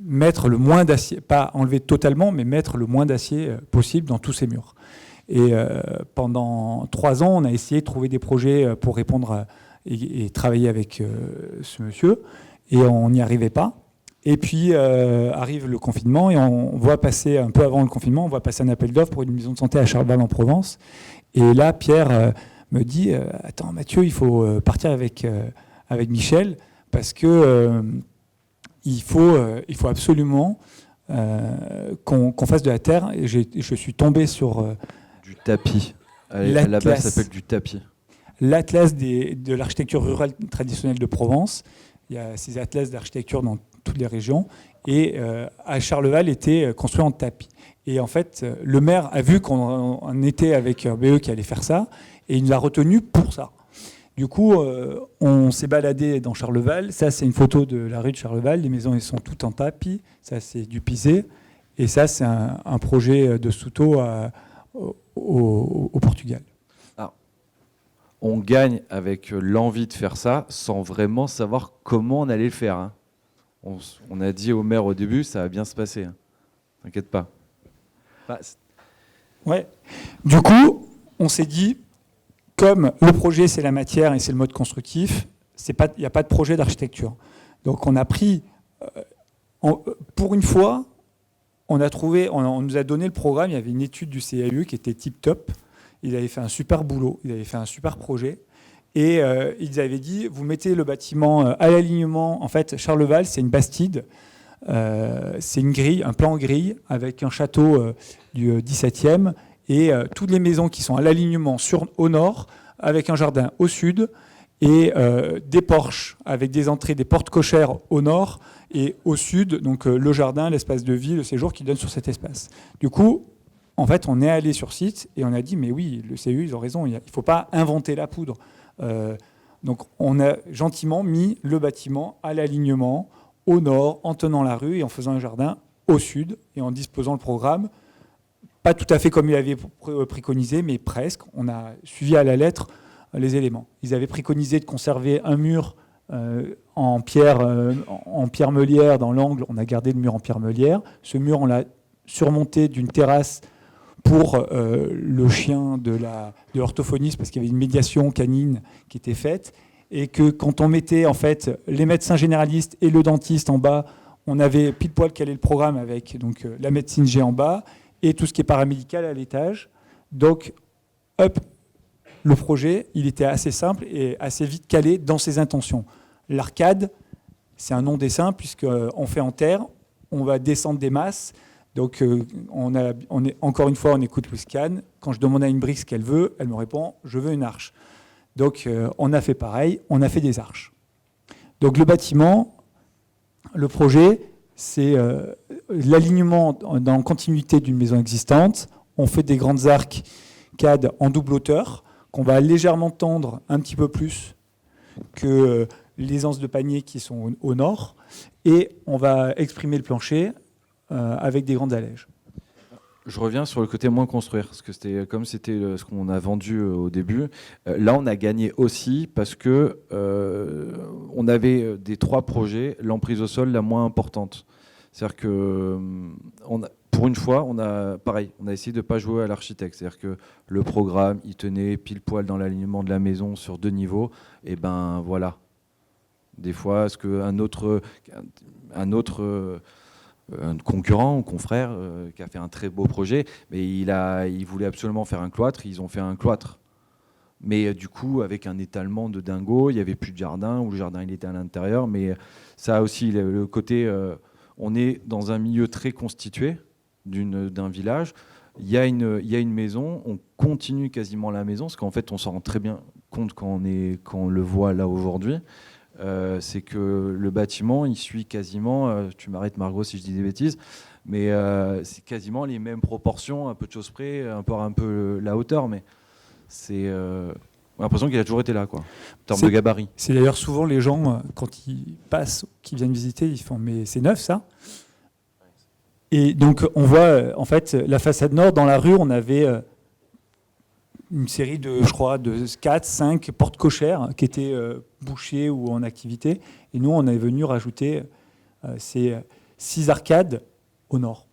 mettre le moins d'acier, pas enlever totalement, mais mettre le moins d'acier possible dans tous ces murs. Et pendant 3 ans, on a essayé de trouver des projets pour répondre et travailler avec ce monsieur, et on n'y arrivait pas. Et puis arrive le confinement, et on voit passer, un peu avant le confinement, on voit passer un appel d'offres pour une maison de santé à Charleval en Provence. Et là, Pierre me dit « Attends Mathieu, il faut partir avec Michel, parce que il faut absolument qu'on fasse de la terre. » Et je suis tombé sur... du tapis. La base s'appelle du tapis. L'atlas de l'architecture rurale traditionnelle de Provence. Il y a ces atlas d'architecture dans toutes les régions. Et à Charleval était construit en tapis. Et en fait, le maire a vu qu'on était avec un BE qui allait faire ça, et il nous a retenus pour ça. Du coup, on s'est baladé dans Charleval. Ça, c'est une photo de la rue de Charleval. Les maisons, elles sont toutes en tapis. Ça, c'est du pisé. Et ça, c'est un projet de Souto au Portugal. Alors, on gagne avec l'envie de faire ça sans vraiment savoir comment on allait le faire. Hein. On a dit au maire au début, ça va bien se passer. Hein. T'inquiète pas. Ouais. Du coup, on s'est dit, comme le projet c'est la matière et c'est le mode constructif, il n'y a pas de projet d'architecture. Donc on a pris, pour une fois, on nous a donné le programme. Il y avait une étude du CAE qui était tip top. Ils avaient fait un super boulot, ils avaient fait un super projet. Et ils avaient dit, vous mettez le bâtiment à l'alignement. En fait, Charleval, c'est une bastide. C'est une grille, un plan grille avec un château du 17e et toutes les maisons qui sont à l'alignement au nord, avec un jardin au sud et des porches avec des entrées, des portes cochères au nord et au sud, donc le jardin, l'espace de vie, le séjour qui donne sur cet espace. Du coup, en fait, on est allé sur site et on a dit, mais oui, le CEU, ils ont raison, il ne faut pas inventer la poudre. Donc, on a gentiment mis le bâtiment à l'alignement, au nord, en tenant la rue et en faisant un jardin au sud et en disposant le programme, pas tout à fait comme il avait préconisé, mais presque. On a suivi à la lettre les éléments. Ils avaient préconisé de conserver un mur en pierre meulière dans l'angle. On a gardé le mur en pierre meulière. Ce mur, on l'a surmonté d'une terrasse pour le chien de l'orthophoniste, parce qu'il y avait une médiation canine qui était faite, et que quand on mettait en fait les médecins généralistes et le dentiste en bas, on avait pile poil calé le programme avec donc la médecine G en bas et tout ce qui est paramédical à l'étage. Donc, hop, le projet, il était assez simple et assez vite calé dans ses intentions. L'arcade, c'est un non-dessin puisqu'on fait en terre, on va descendre des masses. Donc, encore une fois, on écoute Louise Kahn. Quand je demande à une brique ce qu'elle veut, elle me répond « je veux une arche ». Donc, on a fait pareil, on a fait des arches. Donc, le bâtiment, le projet, c'est l'alignement dans la continuité d'une maison existante. On fait des grandes arcades en double hauteur qu'on va légèrement tendre un petit peu plus que les anses de panier qui sont au nord. Et on va exprimer le plancher avec des grandes allèges. Je reviens sur le côté moins construire, parce que c'était comme c'était ce qu'on a vendu au début. Là, on a gagné aussi parce que on avait des 3 projets, l'emprise au sol la moins importante. C'est-à-dire que pour une fois, on a essayé de ne pas jouer à l'architecte. C'est-à-dire que le programme, il tenait pile poil dans l'alignement de la maison sur 2 niveaux. Et ben voilà. Des fois, est-ce qu'un autre un concurrent ou confrère qui a fait un très beau projet, mais il voulait absolument faire un cloître, ils ont fait un cloître. Mais du coup, avec un étalement de dingo, il n'y avait plus de jardin, ou le jardin il était à l'intérieur. Mais ça aussi, le côté, on est dans un milieu très constitué d'un village. Il y a une maison, on continue quasiment la maison, parce qu'en fait, on s'en rend très bien compte quand on le voit là aujourd'hui. C'est que le bâtiment, il suit quasiment, tu m'arrêtes Margot si je dis des bêtises, mais c'est quasiment les mêmes proportions, un peu de choses près, un peu la hauteur, mais c'est on a l'impression qu'il a toujours été là, quoi, en termes de gabarit. C'est d'ailleurs souvent les gens, quand ils passent, qui viennent visiter, ils font « mais c'est neuf ça ?» Et donc on voit en fait la façade nord, dans la rue, on avait une série de 4, 5 portes cochères qui étaient bouchées ou en activité. Et nous, on est venu rajouter ces 6 arcades au nord.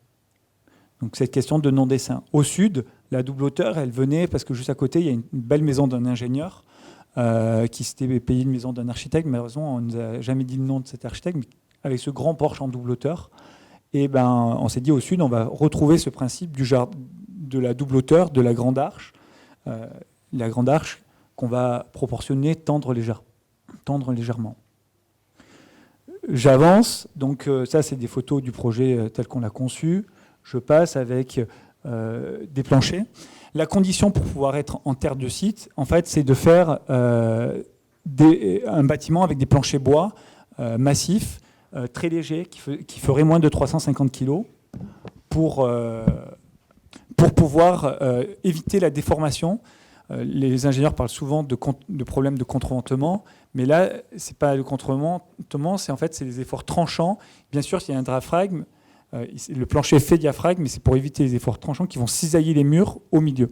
Donc cette question de non-dessin. Au sud, la double hauteur, elle venait parce que juste à côté, il y a une belle maison d'un ingénieur qui s'était payé une maison d'un architecte. Malheureusement, on ne nous a jamais dit le nom de cet architecte, mais avec ce grand porche en double hauteur. Et on s'est dit au sud, on va retrouver ce principe de la double hauteur, de la grande arche. La grande arche qu'on va proportionner, tendre légèrement. J'avance, donc ça c'est des photos du projet tel qu'on l'a conçu. Je passe avec des planchers. La condition pour pouvoir être en terre de site, en fait, c'est de faire un bâtiment avec des planchers bois massifs, très légers, qui feraient moins de 350 kg pour pouvoir éviter la déformation. Les ingénieurs parlent souvent de problèmes de contreventement, mais là, ce n'est pas le contreventement, c'est les efforts tranchants. Bien sûr, s'il y a un diaphragme, le plancher fait diaphragme, mais c'est pour éviter les efforts tranchants qui vont cisailler les murs au milieu.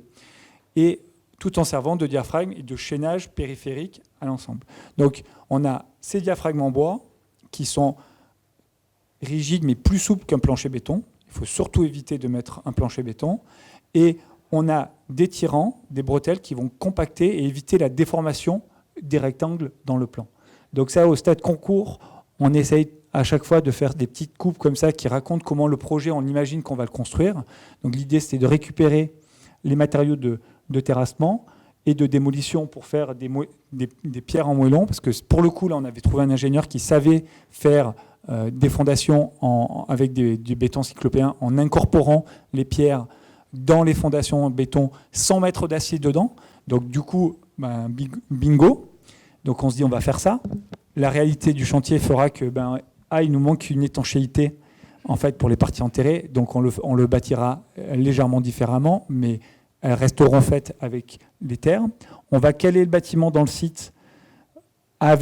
Et tout en servant de diaphragme et de chaînage périphérique à l'ensemble. Donc, on a ces diaphragmes en bois qui sont rigides, mais plus souples qu'un plancher béton. Il faut surtout éviter de mettre un plancher béton. Et on a des tirants, des bretelles qui vont compacter et éviter la déformation des rectangles dans le plan. Donc ça, au stade concours, on essaye à chaque fois de faire des petites coupes comme ça qui racontent comment le projet, on imagine qu'on va le construire. Donc l'idée, c'était de récupérer les matériaux de terrassement et de démolition pour faire des pierres en moellon. Parce que pour le coup, là, on avait trouvé un ingénieur qui savait faire des fondations avec du béton cyclopéen en incorporant les pierres dans les fondations en béton sans mettre d'acier dedans. Donc du coup, bingo. Donc on se dit on va faire ça. La réalité du chantier fera que il nous manque une étanchéité en fait, pour les parties enterrées. Donc on le bâtira légèrement différemment, mais elles resteront faites avec les terres. On va caler le bâtiment dans le site à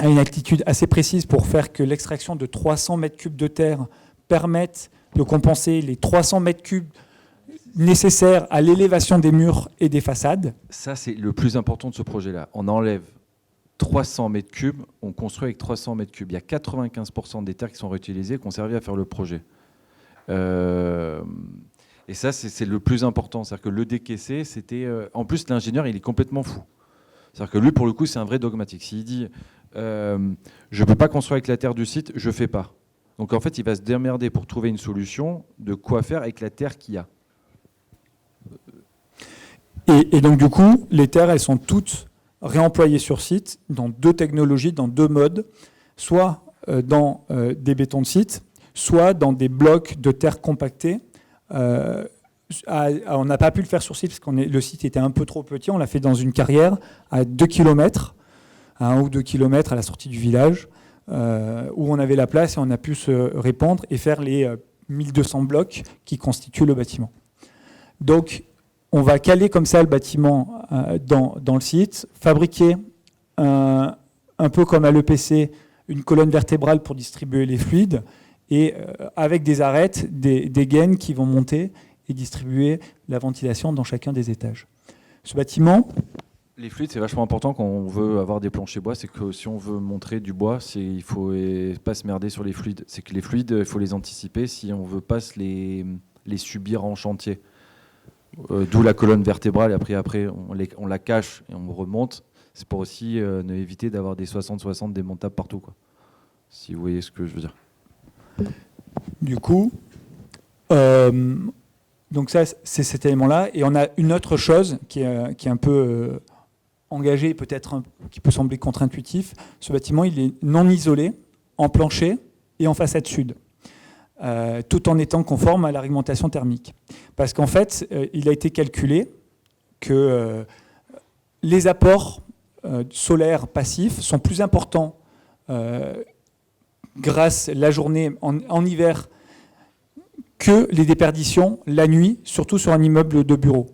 une altitude assez précise pour faire que l'extraction de 300 mètres cubes de terre permette de compenser les 300 mètres cubes nécessaires à l'élévation des murs et des façades. Ça, c'est le plus important de ce projet-là. On enlève 300 mètres cubes, on construit avec 300 mètres cubes. Il y a 95% des terres qui sont réutilisées, qui ont servi à faire le projet. Et ça, c'est le plus important. C'est-à-dire que le décaisser, c'était... en plus, l'ingénieur, il est complètement fou. C'est-à-dire que lui, pour le coup, c'est un vrai dogmatique. S'il dit je ne peux pas construire avec la terre du site, je ne fais pas. Donc en fait, il va se démerder pour trouver une solution de quoi faire avec la terre qu'il y a. Et donc du coup, les terres, elles sont toutes réemployées sur site dans 2 technologies, dans 2 modes, soit dans des bétons de site, soit dans des blocs de terre compactés. On n'a pas pu le faire sur site parce que le site était un peu trop petit. On l'a fait dans une carrière à 2 km, à 1 ou 2 km à la sortie du village, où on avait la place et on a pu se répandre et faire les 1200 blocs qui constituent le bâtiment. Donc, on va caler comme ça le bâtiment dans le site, fabriquer un peu comme à l'EPC une colonne vertébrale pour distribuer les fluides et avec des arêtes, des gaines qui vont monter et distribuer la ventilation dans chacun des étages. Ce bâtiment... Les fluides, c'est vachement important quand on veut avoir des planchers bois. C'est que si on veut montrer du bois, il ne faut pas se merder sur les fluides. C'est que les fluides, il faut les anticiper si on ne veut pas les subir en chantier. D'où la colonne vertébrale. Et après on la cache et on remonte. C'est pour aussi éviter d'avoir des 60-60 démontables partout, quoi. Si vous voyez ce que je veux dire. Du coup, donc ça, c'est cet élément-là. Et on a une autre chose qui est un peu engagée, peut-être qui peut sembler contre-intuitif. Ce bâtiment, il est non isolé, en plancher et en façade sud. Tout en étant conforme à la réglementation thermique. Parce qu'en fait, il a été calculé que les apports solaires passifs sont plus importants grâce la journée en hiver que les déperditions la nuit, surtout sur un immeuble de bureau.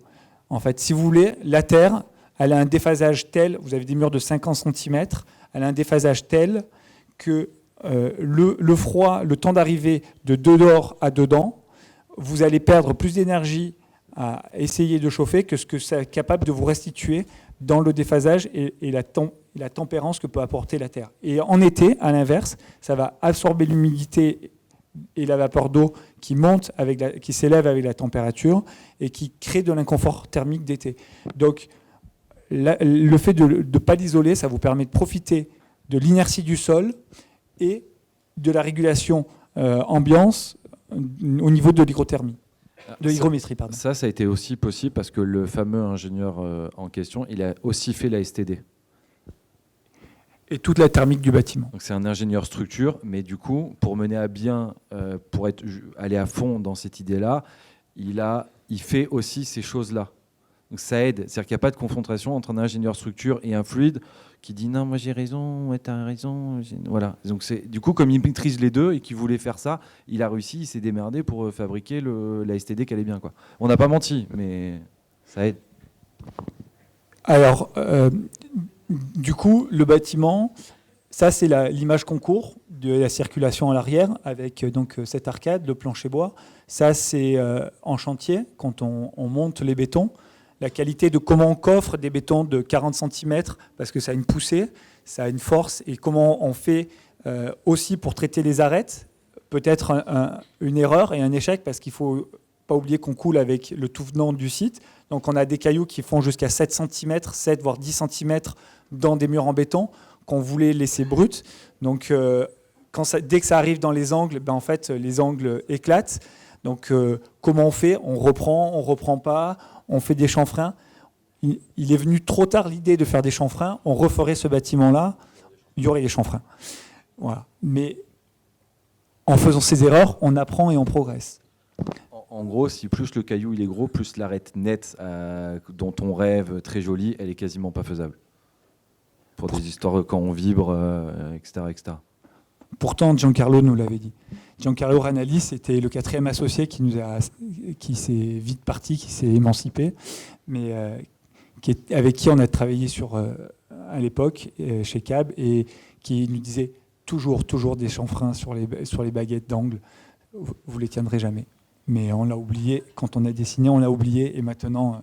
En fait, si vous voulez, la terre, elle a un déphasage tel, vous avez des murs de 50 cm, elle a un déphasage tel que le froid, le temps d'arrivée de dehors à dedans, vous allez perdre plus d'énergie à essayer de chauffer que ce que c'est capable de vous restituer dans le déphasage et la tempérance que peut apporter la terre. Et en été, à l'inverse, ça va absorber l'humidité et la vapeur d'eau qui monte, qui s'élève avec la température et qui crée de l'inconfort thermique d'été. Donc, le fait de ne pas l'isoler, ça vous permet de profiter de l'inertie du sol et de la régulation ambiance au niveau de l'hygrothermie, de l'hygrométrie. Pardon. Ça a été aussi possible parce que le fameux ingénieur en question, il a aussi fait la STD. Et toute la thermique du bâtiment. Donc c'est un ingénieur structure, mais du coup, pour mener à bien, pour aller à fond dans cette idée-là, il fait aussi ces choses-là. Donc ça aide, c'est-à-dire qu'il n'y a pas de confrontation entre un ingénieur structure et un fluide qui dit non, moi j'ai raison, ouais, t'as raison. Voilà. Donc du coup, comme il maîtrise les deux et qu'il voulait faire ça, il a réussi, il s'est démerdé pour fabriquer la STD qui allait bien, quoi. On n'a pas menti, mais ça aide. Alors, du coup, le bâtiment, ça c'est l'image concours de la circulation à l'arrière avec donc cette arcade, le plancher bois. Ça c'est en chantier quand on monte les bétons. La qualité de comment on coffre des bétons de 40 cm parce que ça a une poussée, ça a une force et comment on fait aussi pour traiter les arêtes. Peut-être une erreur et un échec parce qu'il ne faut pas oublier qu'on coule avec le tout venant du site. Donc on a des cailloux qui font jusqu'à 7 cm, 7 voire 10 cm dans des murs en béton qu'on voulait laisser bruts. Donc dès que ça arrive dans les angles, en fait les angles éclatent. Donc comment on fait ? On reprend pas, on fait des chanfreins. Il est venu trop tard l'idée de faire des chanfreins. On referait ce bâtiment-là, il y aurait des chanfreins. Voilà. Mais en faisant ces erreurs, on apprend et on progresse. En gros, si plus le caillou il est gros, plus l'arête nette dont on rêve très jolie, elle est quasiment pas faisable. Pour des histoires quand on vibre, etc., etc. Pourtant, Giancarlo nous l'avait dit. Giancarlo Ranalli, c'était le 4e associé qui s'est vite parti, qui s'est émancipé, mais avec qui on a travaillé à l'époque chez CAB et qui nous disait toujours des chanfreins sur les baguettes d'angle. Vous les tiendrez jamais. Mais on l'a oublié. Quand on a dessiné, on l'a oublié. Et maintenant,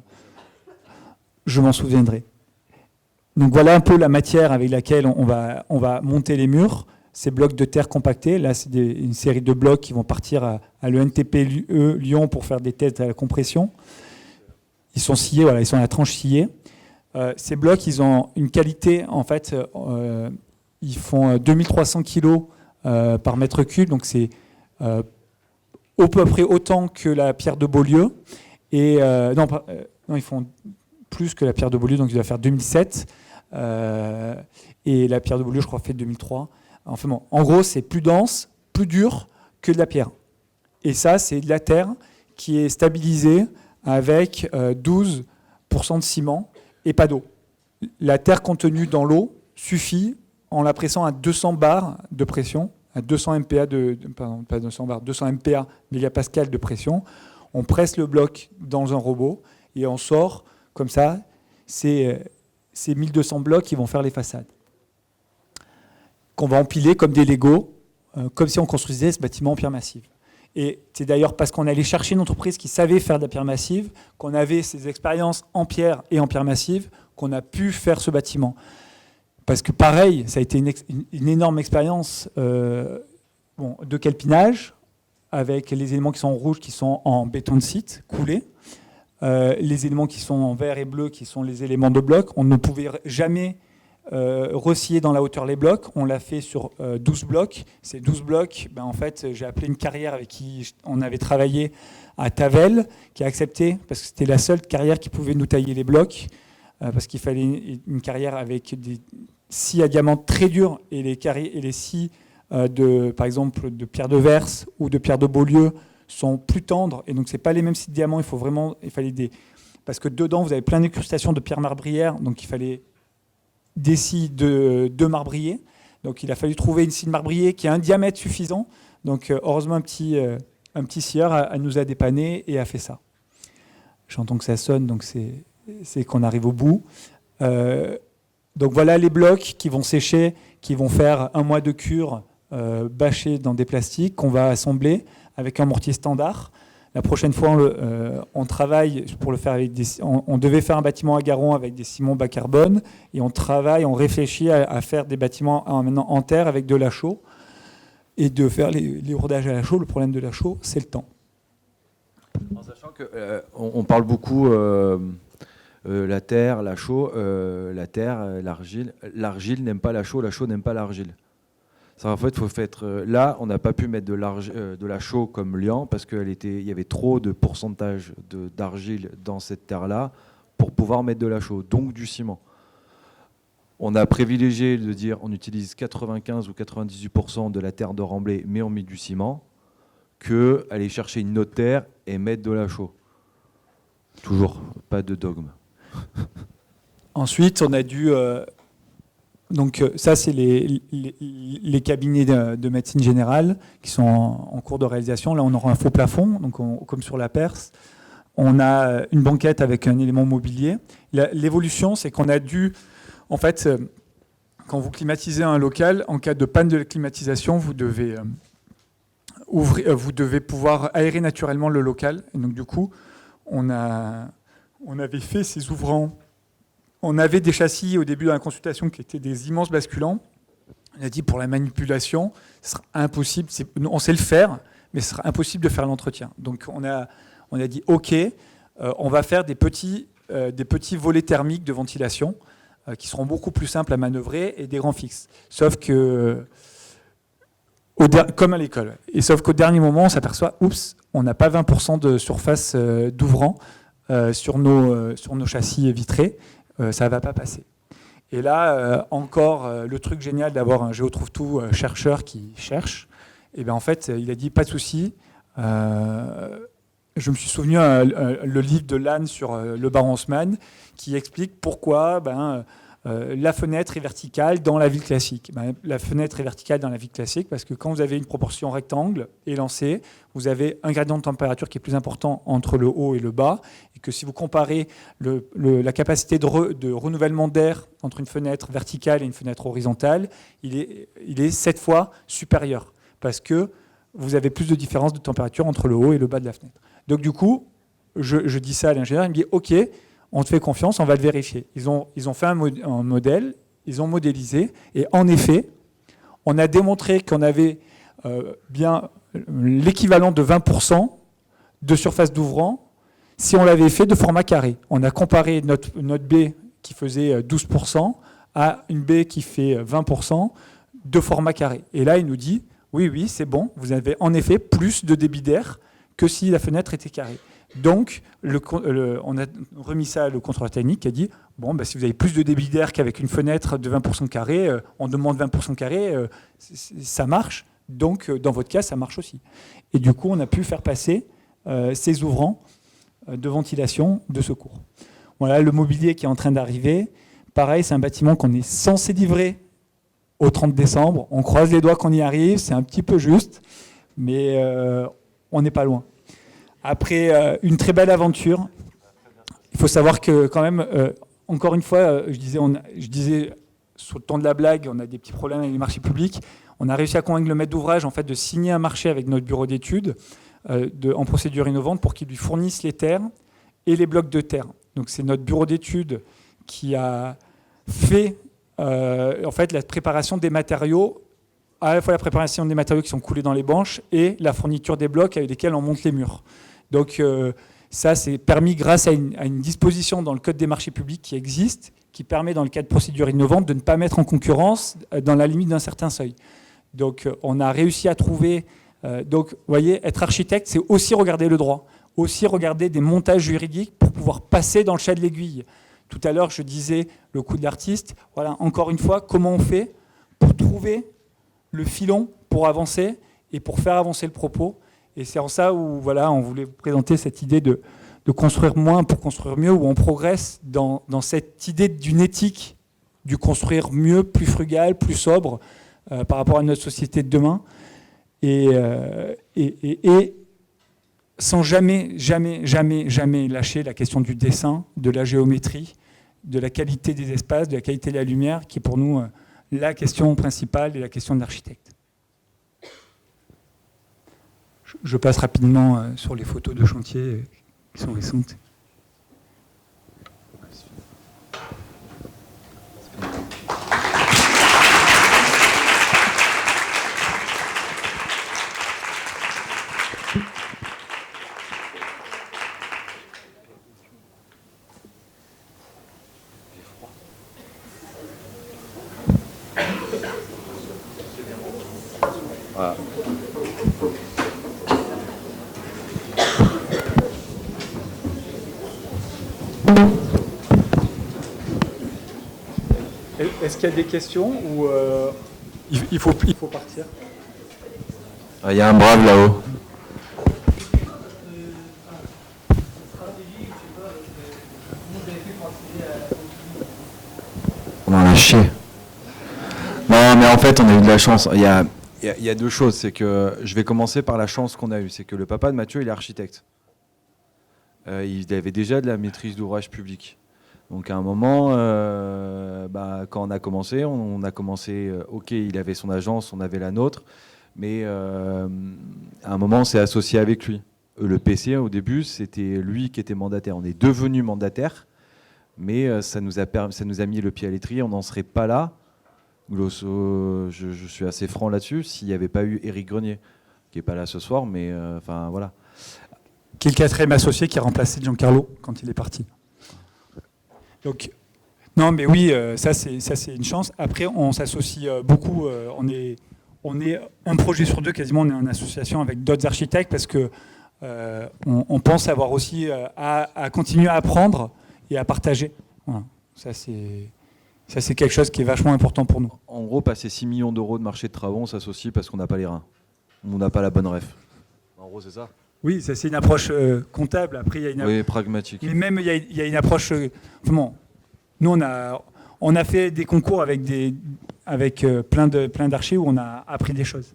je m'en souviendrai. Donc voilà un peu la matière avec laquelle on va monter les murs. Ces blocs de terre compactés, là c'est une série de blocs qui vont partir à l'ENTP Lyon pour faire des tests à la compression. Ils sont sciés, voilà, ils sont à la tranche sciée. Ces blocs, ils ont une qualité, en fait, ils font 2300 kg par mètre cube, donc c'est à peu près autant que la pierre de Beaulieu. Et non, ils font plus que la pierre de Beaulieu, donc il va faire 2007. Et la pierre de Beaulieu, je crois, fait 2003. Enfin bon, en gros, c'est plus dense, plus dur que de la pierre. Et ça, c'est de la terre qui est stabilisée avec 12% de ciment et pas d'eau. La terre contenue dans l'eau suffit, en la pressant à 200 bars de pression, à 200 MPa pardon, pas 200 bars, 200 MPa mégapascal de pression. On presse le bloc dans un robot et on sort comme ça ces 1200 blocs qui vont faire les façades, qu'on va empiler comme des Legos, comme si on construisait ce bâtiment en pierre massive. Et c'est d'ailleurs parce qu'on allait chercher une entreprise qui savait faire de la pierre massive, qu'on avait ces expériences en pierre et en pierre massive, qu'on a pu faire ce bâtiment. Parce que pareil, ça a été une énorme expérience de calpinage, avec les éléments qui sont en rouge, qui sont en béton de site, coulé. Les éléments qui sont en vert et bleu, qui sont les éléments de bloc. On ne pouvait jamais resscier dans la hauteur les blocs. On l'a fait sur 12 blocs. Ces 12 blocs, en fait, j'ai appelé une carrière avec qui on avait travaillé à Tavel, qui a accepté, parce que c'était la seule carrière qui pouvait nous tailler les blocs, parce qu'il fallait une carrière avec des scies à diamant très durs, et les scies, par exemple, de pierre de Verse ou de pierre de Beaulieu sont plus tendres, et donc c'est pas les mêmes scies de diamant. Parce que dedans, vous avez plein d'incrustations de pierre marbrière, donc il fallait des scies de marbrier. Donc il a fallu trouver une scie de marbrier qui a un diamètre suffisant. Donc heureusement, un petit scieur nous a dépanné et a fait ça. J'entends que ça sonne, donc c'est qu'on arrive au bout. Donc voilà les blocs qui vont sécher, qui vont faire un mois de cure bâchés dans des plastiques qu'on va assembler avec un mortier standard. La prochaine fois, on travaille pour le faire avec on devait faire un bâtiment à Garon avec des ciments bas carbone, et on réfléchit à faire des bâtiments maintenant en terre avec de la chaux, et de faire les rodages à la chaux. Le problème de la chaux, c'est le temps. En sachant que on parle beaucoup la terre, la chaux, la terre, l'argile. L'argile n'aime pas la chaux n'aime pas l'argile. En fait, là, on n'a pas pu mettre de la chaux comme liant parce qu'il y avait trop de pourcentage d'argile dans cette terre-là pour pouvoir mettre de la chaux, donc du ciment. On a privilégié de dire on utilise 95 ou 98% de la terre de remblai, mais on met du ciment, que aller chercher une autre terre et mettre de la chaux. Toujours, pas de dogme. Ensuite, on a dû... donc ça, c'est les cabinets de médecine générale qui sont en cours de réalisation. Là, on aura un faux plafond, donc comme sur la Perse. On a une banquette avec un élément mobilier. L'évolution, c'est qu'on a dû... En fait, quand vous climatisez un local, en cas de panne de climatisation, vous devez pouvoir aérer naturellement le local. Et donc, du coup, on avait fait ces ouvrants. On avait des châssis au début de la consultation qui étaient des immenses basculants. On a dit pour la manipulation, ce sera impossible. On sait le faire, mais ce sera impossible de faire l'entretien. Donc on a dit OK, on va faire des petits volets thermiques de ventilation qui seront beaucoup plus simples à manœuvrer et des grands fixes. Sauf que, comme à l'école. Et sauf qu'au dernier moment, on s'aperçoit, on n'a pas 20% de surface d'ouvrant sur nos châssis vitrés. Ça ne va pas passer. Et là, encore le truc génial d'avoir un Géotrouve-Tout chercheur qui cherche, et bien en fait, il a dit pas de souci. Je me suis souvenu le livre de Lannes sur le baron Haussmann qui explique pourquoi la fenêtre est verticale dans la ville classique. La fenêtre est verticale dans la ville classique parce que quand vous avez une proportion rectangle élancée, vous avez un gradient de température qui est plus important entre le haut et le bas, et que si vous comparez la capacité de renouvellement d'air entre une fenêtre verticale et une fenêtre horizontale, il est 7 fois supérieur, parce que vous avez plus de différence de température entre le haut et le bas de la fenêtre. Donc du coup, je dis ça à l'ingénieur, il me dit « Ok, on te fait confiance, on va le vérifier ». Ils ont fait un modèle, ils ont modélisé, et en effet, on a démontré qu'on avait bien l'équivalent de 20% de surface d'ouvrant si on l'avait fait de format carré. On a comparé notre baie qui faisait 12% à une baie qui fait 20% de format carré. Et là, il nous dit « Oui, c'est bon, vous avez en effet plus de débit d'air que si la fenêtre était carrée ». Donc, on a remis ça à le contrôleur technique qui a dit « Bon, si vous avez plus de débit d'air qu'avec une fenêtre de 20% carré, on demande 20% carré, ça marche. Donc, dans votre cas, ça marche aussi. » Et du coup, on a pu faire passer ces ouvrants de ventilation de secours. Voilà le mobilier qui est en train d'arriver. Pareil, c'est un bâtiment qu'on est censé livrer au 30 décembre. On croise les doigts qu'on y arrive, c'est un petit peu juste, mais on n'est pas loin. Après une très belle aventure, il faut savoir que quand même, encore une fois, je disais sur le ton de la blague, on a des petits problèmes avec les marchés publics. On a réussi à convaincre le maître d'ouvrage en fait, de signer un marché avec notre bureau d'études en procédure innovante pour qu'il lui fournisse les terres et les blocs de terre. Donc c'est notre bureau d'études qui a fait en fait, la préparation des matériaux, à la fois la préparation des matériaux qui sont coulés dans les banches et la fourniture des blocs avec lesquels on monte les murs. Donc ça, c'est permis grâce à une disposition dans le Code des marchés publics qui existe, qui permet dans le cas de procédure innovante de ne pas mettre en concurrence dans la limite d'un certain seuil. Donc on a réussi à trouver... donc vous voyez, être architecte, c'est aussi regarder le droit, aussi regarder des montages juridiques pour pouvoir passer dans le chat de l'aiguille. Tout à l'heure, je disais le coup de l'artiste. Voilà, encore une fois, comment on fait pour trouver le filon pour avancer et pour faire avancer le propos. Et c'est en ça où voilà, on voulait vous présenter cette idée de construire moins pour construire mieux, où on progresse dans cette idée d'une éthique du construire mieux, plus frugal, plus sobre par rapport à notre société de demain. Et sans jamais lâcher la question du dessin, de la géométrie, de la qualité des espaces, de la qualité de la lumière, qui est pour nous la question principale et la question de l'architecte. Je passe rapidement sur les photos de chantier qui sont récentes. Voilà. Est-ce qu'il y a des questions ou il faut partir? Il y a un brave là-haut. On en a chié. Non, mais en fait, on a eu de la chance. Il y a deux choses. C'est que je vais commencer par la chance qu'on a eue. C'est que le papa de Mathieu, il est architecte. Il avait déjà de la maîtrise d'ouvrage public. Donc à un moment, quand on a commencé, ok, il avait son agence, on avait la nôtre, mais à un moment, on s'est associé avec lui. Le PC, au début, c'était lui qui était mandataire. On est devenu mandataire, mais ça nous a mis le pied à l'étrier, on n'en serait pas là. Je suis assez franc là-dessus, s'il n'y avait pas eu Éric Grenier, qui n'est pas là ce soir, mais voilà. Qui est le quatrième associé qui a remplacé Giancarlo quand il est parti. Donc, non, mais oui, ça c'est une chance. Après, on s'associe beaucoup. On est un projet sur deux, quasiment, on est en association avec d'autres architectes parce que on pense avoir aussi à continuer à apprendre et à partager. Voilà. Ça c'est quelque chose qui est vachement important pour nous. En gros, passer 6 millions d'euros de marché de travaux, on s'associe parce qu'on n'a pas les reins. On n'a pas la bonne ref. En gros, c'est ça. Oui, ça c'est une approche comptable. Après, il y a une oui, pragmatique. Mais même il y a une approche. Nous, on on a fait des concours avec plein d'archis où on a appris des choses.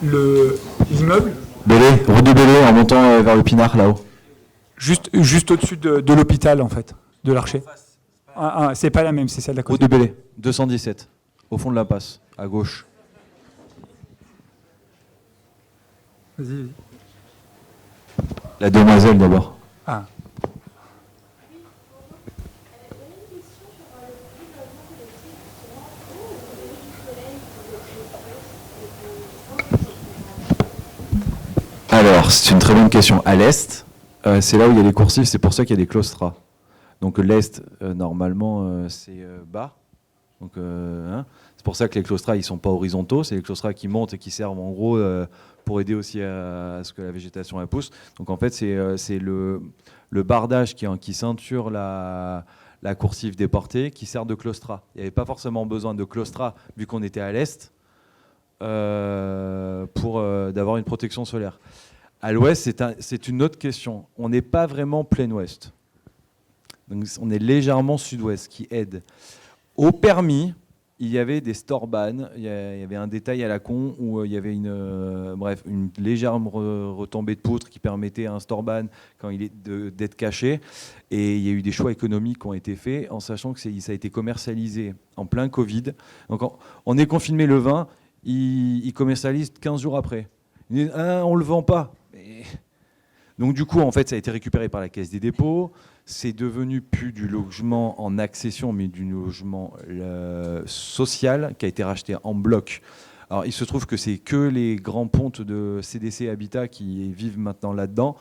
L'immeuble Bélé, rue de Bélé, en montant vers le Pinard, là-haut. Juste au-dessus de l'hôpital, en fait, de l'Archer. C'est pas la même, c'est celle d'à Rue côté. de Bélé, 217, au fond de l'impasse, à gauche. Vas-y. La demoiselle, d'abord. Ah. Alors, c'est une très bonne question. À l'est, c'est là où il y a les coursives, c'est pour ça qu'il y a des claustras. Donc l'est, normalement, c'est bas. Donc, c'est pour ça que les claustras, ils ne sont pas horizontaux. C'est les claustras qui montent et qui servent en gros pour aider aussi à ce que la végétation elle pousse. Donc en fait, c'est le bardage qui ceinture la coursive déportée qui sert de claustra. Il n'y avait pas forcément besoin de claustra vu qu'on était à l'est pour d'avoir une protection solaire. À l'ouest, c'est une autre question. On n'est pas vraiment plein ouest. Donc on est légèrement sud-ouest qui aide. Au permis, il y avait des storbanes. Il y avait un détail à la con où il y avait une légère retombée de poutre qui permettait à un storban, quand il est d'être caché. Et il y a eu des choix économiques qui ont été faits en sachant que ça a été commercialisé en plein Covid. Donc on est confiné le 20, il commercialise 15 jours après. On ne le vend pas. Donc du coup, en fait, ça a été récupéré par la Caisse des dépôts. C'est devenu plus du logement en accession, mais du logement social qui a été racheté en bloc. Alors, il se trouve que c'est que les grands pontes de CDC Habitat qui vivent maintenant là-dedans.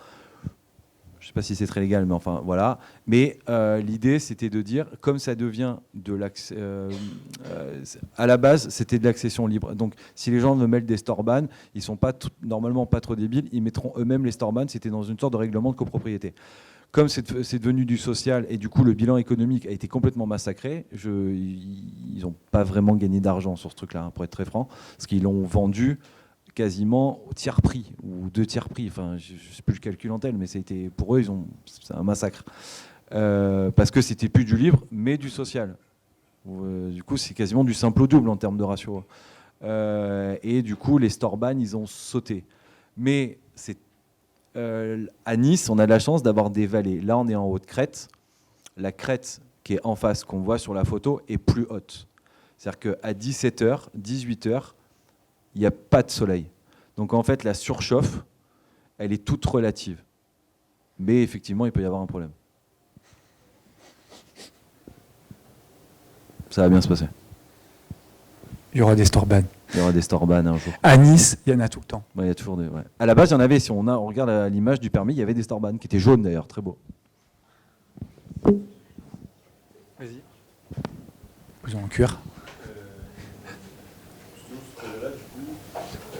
Je ne sais pas si c'est très légal, mais enfin, voilà. Mais l'idée, c'était de dire, comme ça devient de l'accès... à la base, c'était de l'accession libre. Donc, si les gens veulent mettre des storbanes, ils ne sont normalement pas trop débiles, ils mettront eux-mêmes les storbanes. C'était dans une sorte de règlement de copropriété. Comme c'est devenu du social et du coup le bilan économique a été complètement massacré, ils n'ont pas vraiment gagné d'argent sur ce truc-là, hein, pour être très franc, parce qu'ils l'ont vendu quasiment au tiers prix ou 2 tiers prix. Enfin, je ne sais plus le calcul en tel, mais pour eux, c'est un massacre. Parce que c'était plus du libre, mais du social. Du coup, c'est quasiment du simple au double en termes de ratio. Et du coup, les storbanes, ils ont sauté. Mais à Nice, on a la chance d'avoir des vallées. Là, on est en haute crête. La crête qui est en face, qu'on voit sur la photo, est plus haute. C'est-à-dire qu'à 17h, 18h, il n'y a pas de soleil. Donc en fait, la surchauffe, elle est toute relative. Mais effectivement, il peut y avoir un problème. Ça va bien se passer. Il y aura des storbanes. Il y aura des storbanes un jour. À Nice, il y en a tout le temps. Ouais, il y a toujours des. Ouais. À la base, il y en avait. Si on regarde l'image du permis, il y avait des storbanes qui étaient jaunes d'ailleurs, très beaux. Vas-y. Ils ont en cuir.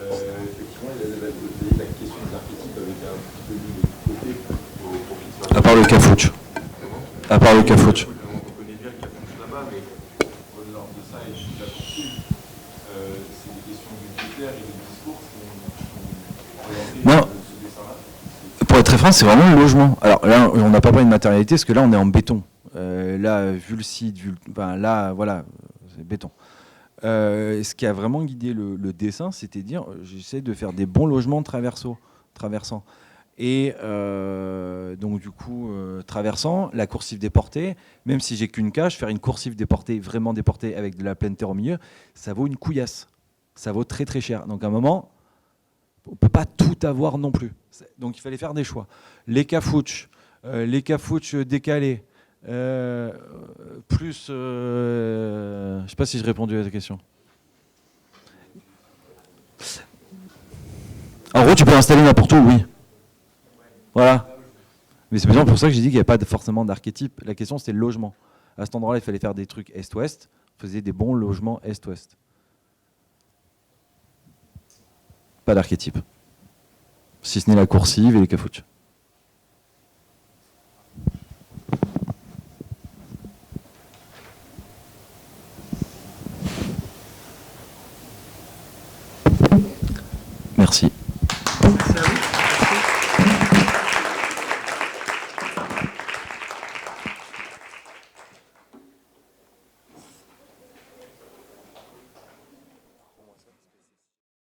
Effectivement, il y avait la question des archétypes avec un petit peu mis de côté pour profiter. À part le cafouche. À part le cafouche. On connaît bien le cafouche là-bas, mais au-delà de ça, et je la poursuis, c'est des questions budgétaires et de discours qui ont orienté Non. ce dessin-là. Pour être très franc, c'est vraiment le logement. Alors là, on n'a pas parlé de matérialité, parce que là, on est en béton. Là, vu le site, là, voilà, c'est béton. Ce qui a vraiment guidé le dessin, c'était de dire, j'essaie de faire des bons logements traversants. Et donc du coup, traversant, la coursive déportée, même si j'ai qu'une cage, faire une coursive déportée, vraiment déportée avec de la pleine terre au milieu, ça vaut une couillasse. Ça vaut très très cher. Donc à un moment, on ne peut pas tout avoir non plus. Donc il fallait faire des choix. Les cafouches décalés, plus... je ne sais pas si j'ai répondu à ta question. En gros, tu peux installer n'importe où, oui. Voilà. Mais c'est pour ça que j'ai dit qu'il n'y avait pas forcément d'archétype. La question, c'était le logement. À cet endroit-là, il fallait faire des trucs est-ouest. On faisait des bons logements est-ouest. Pas d'archétype. Si ce n'est la coursive et les cafouches.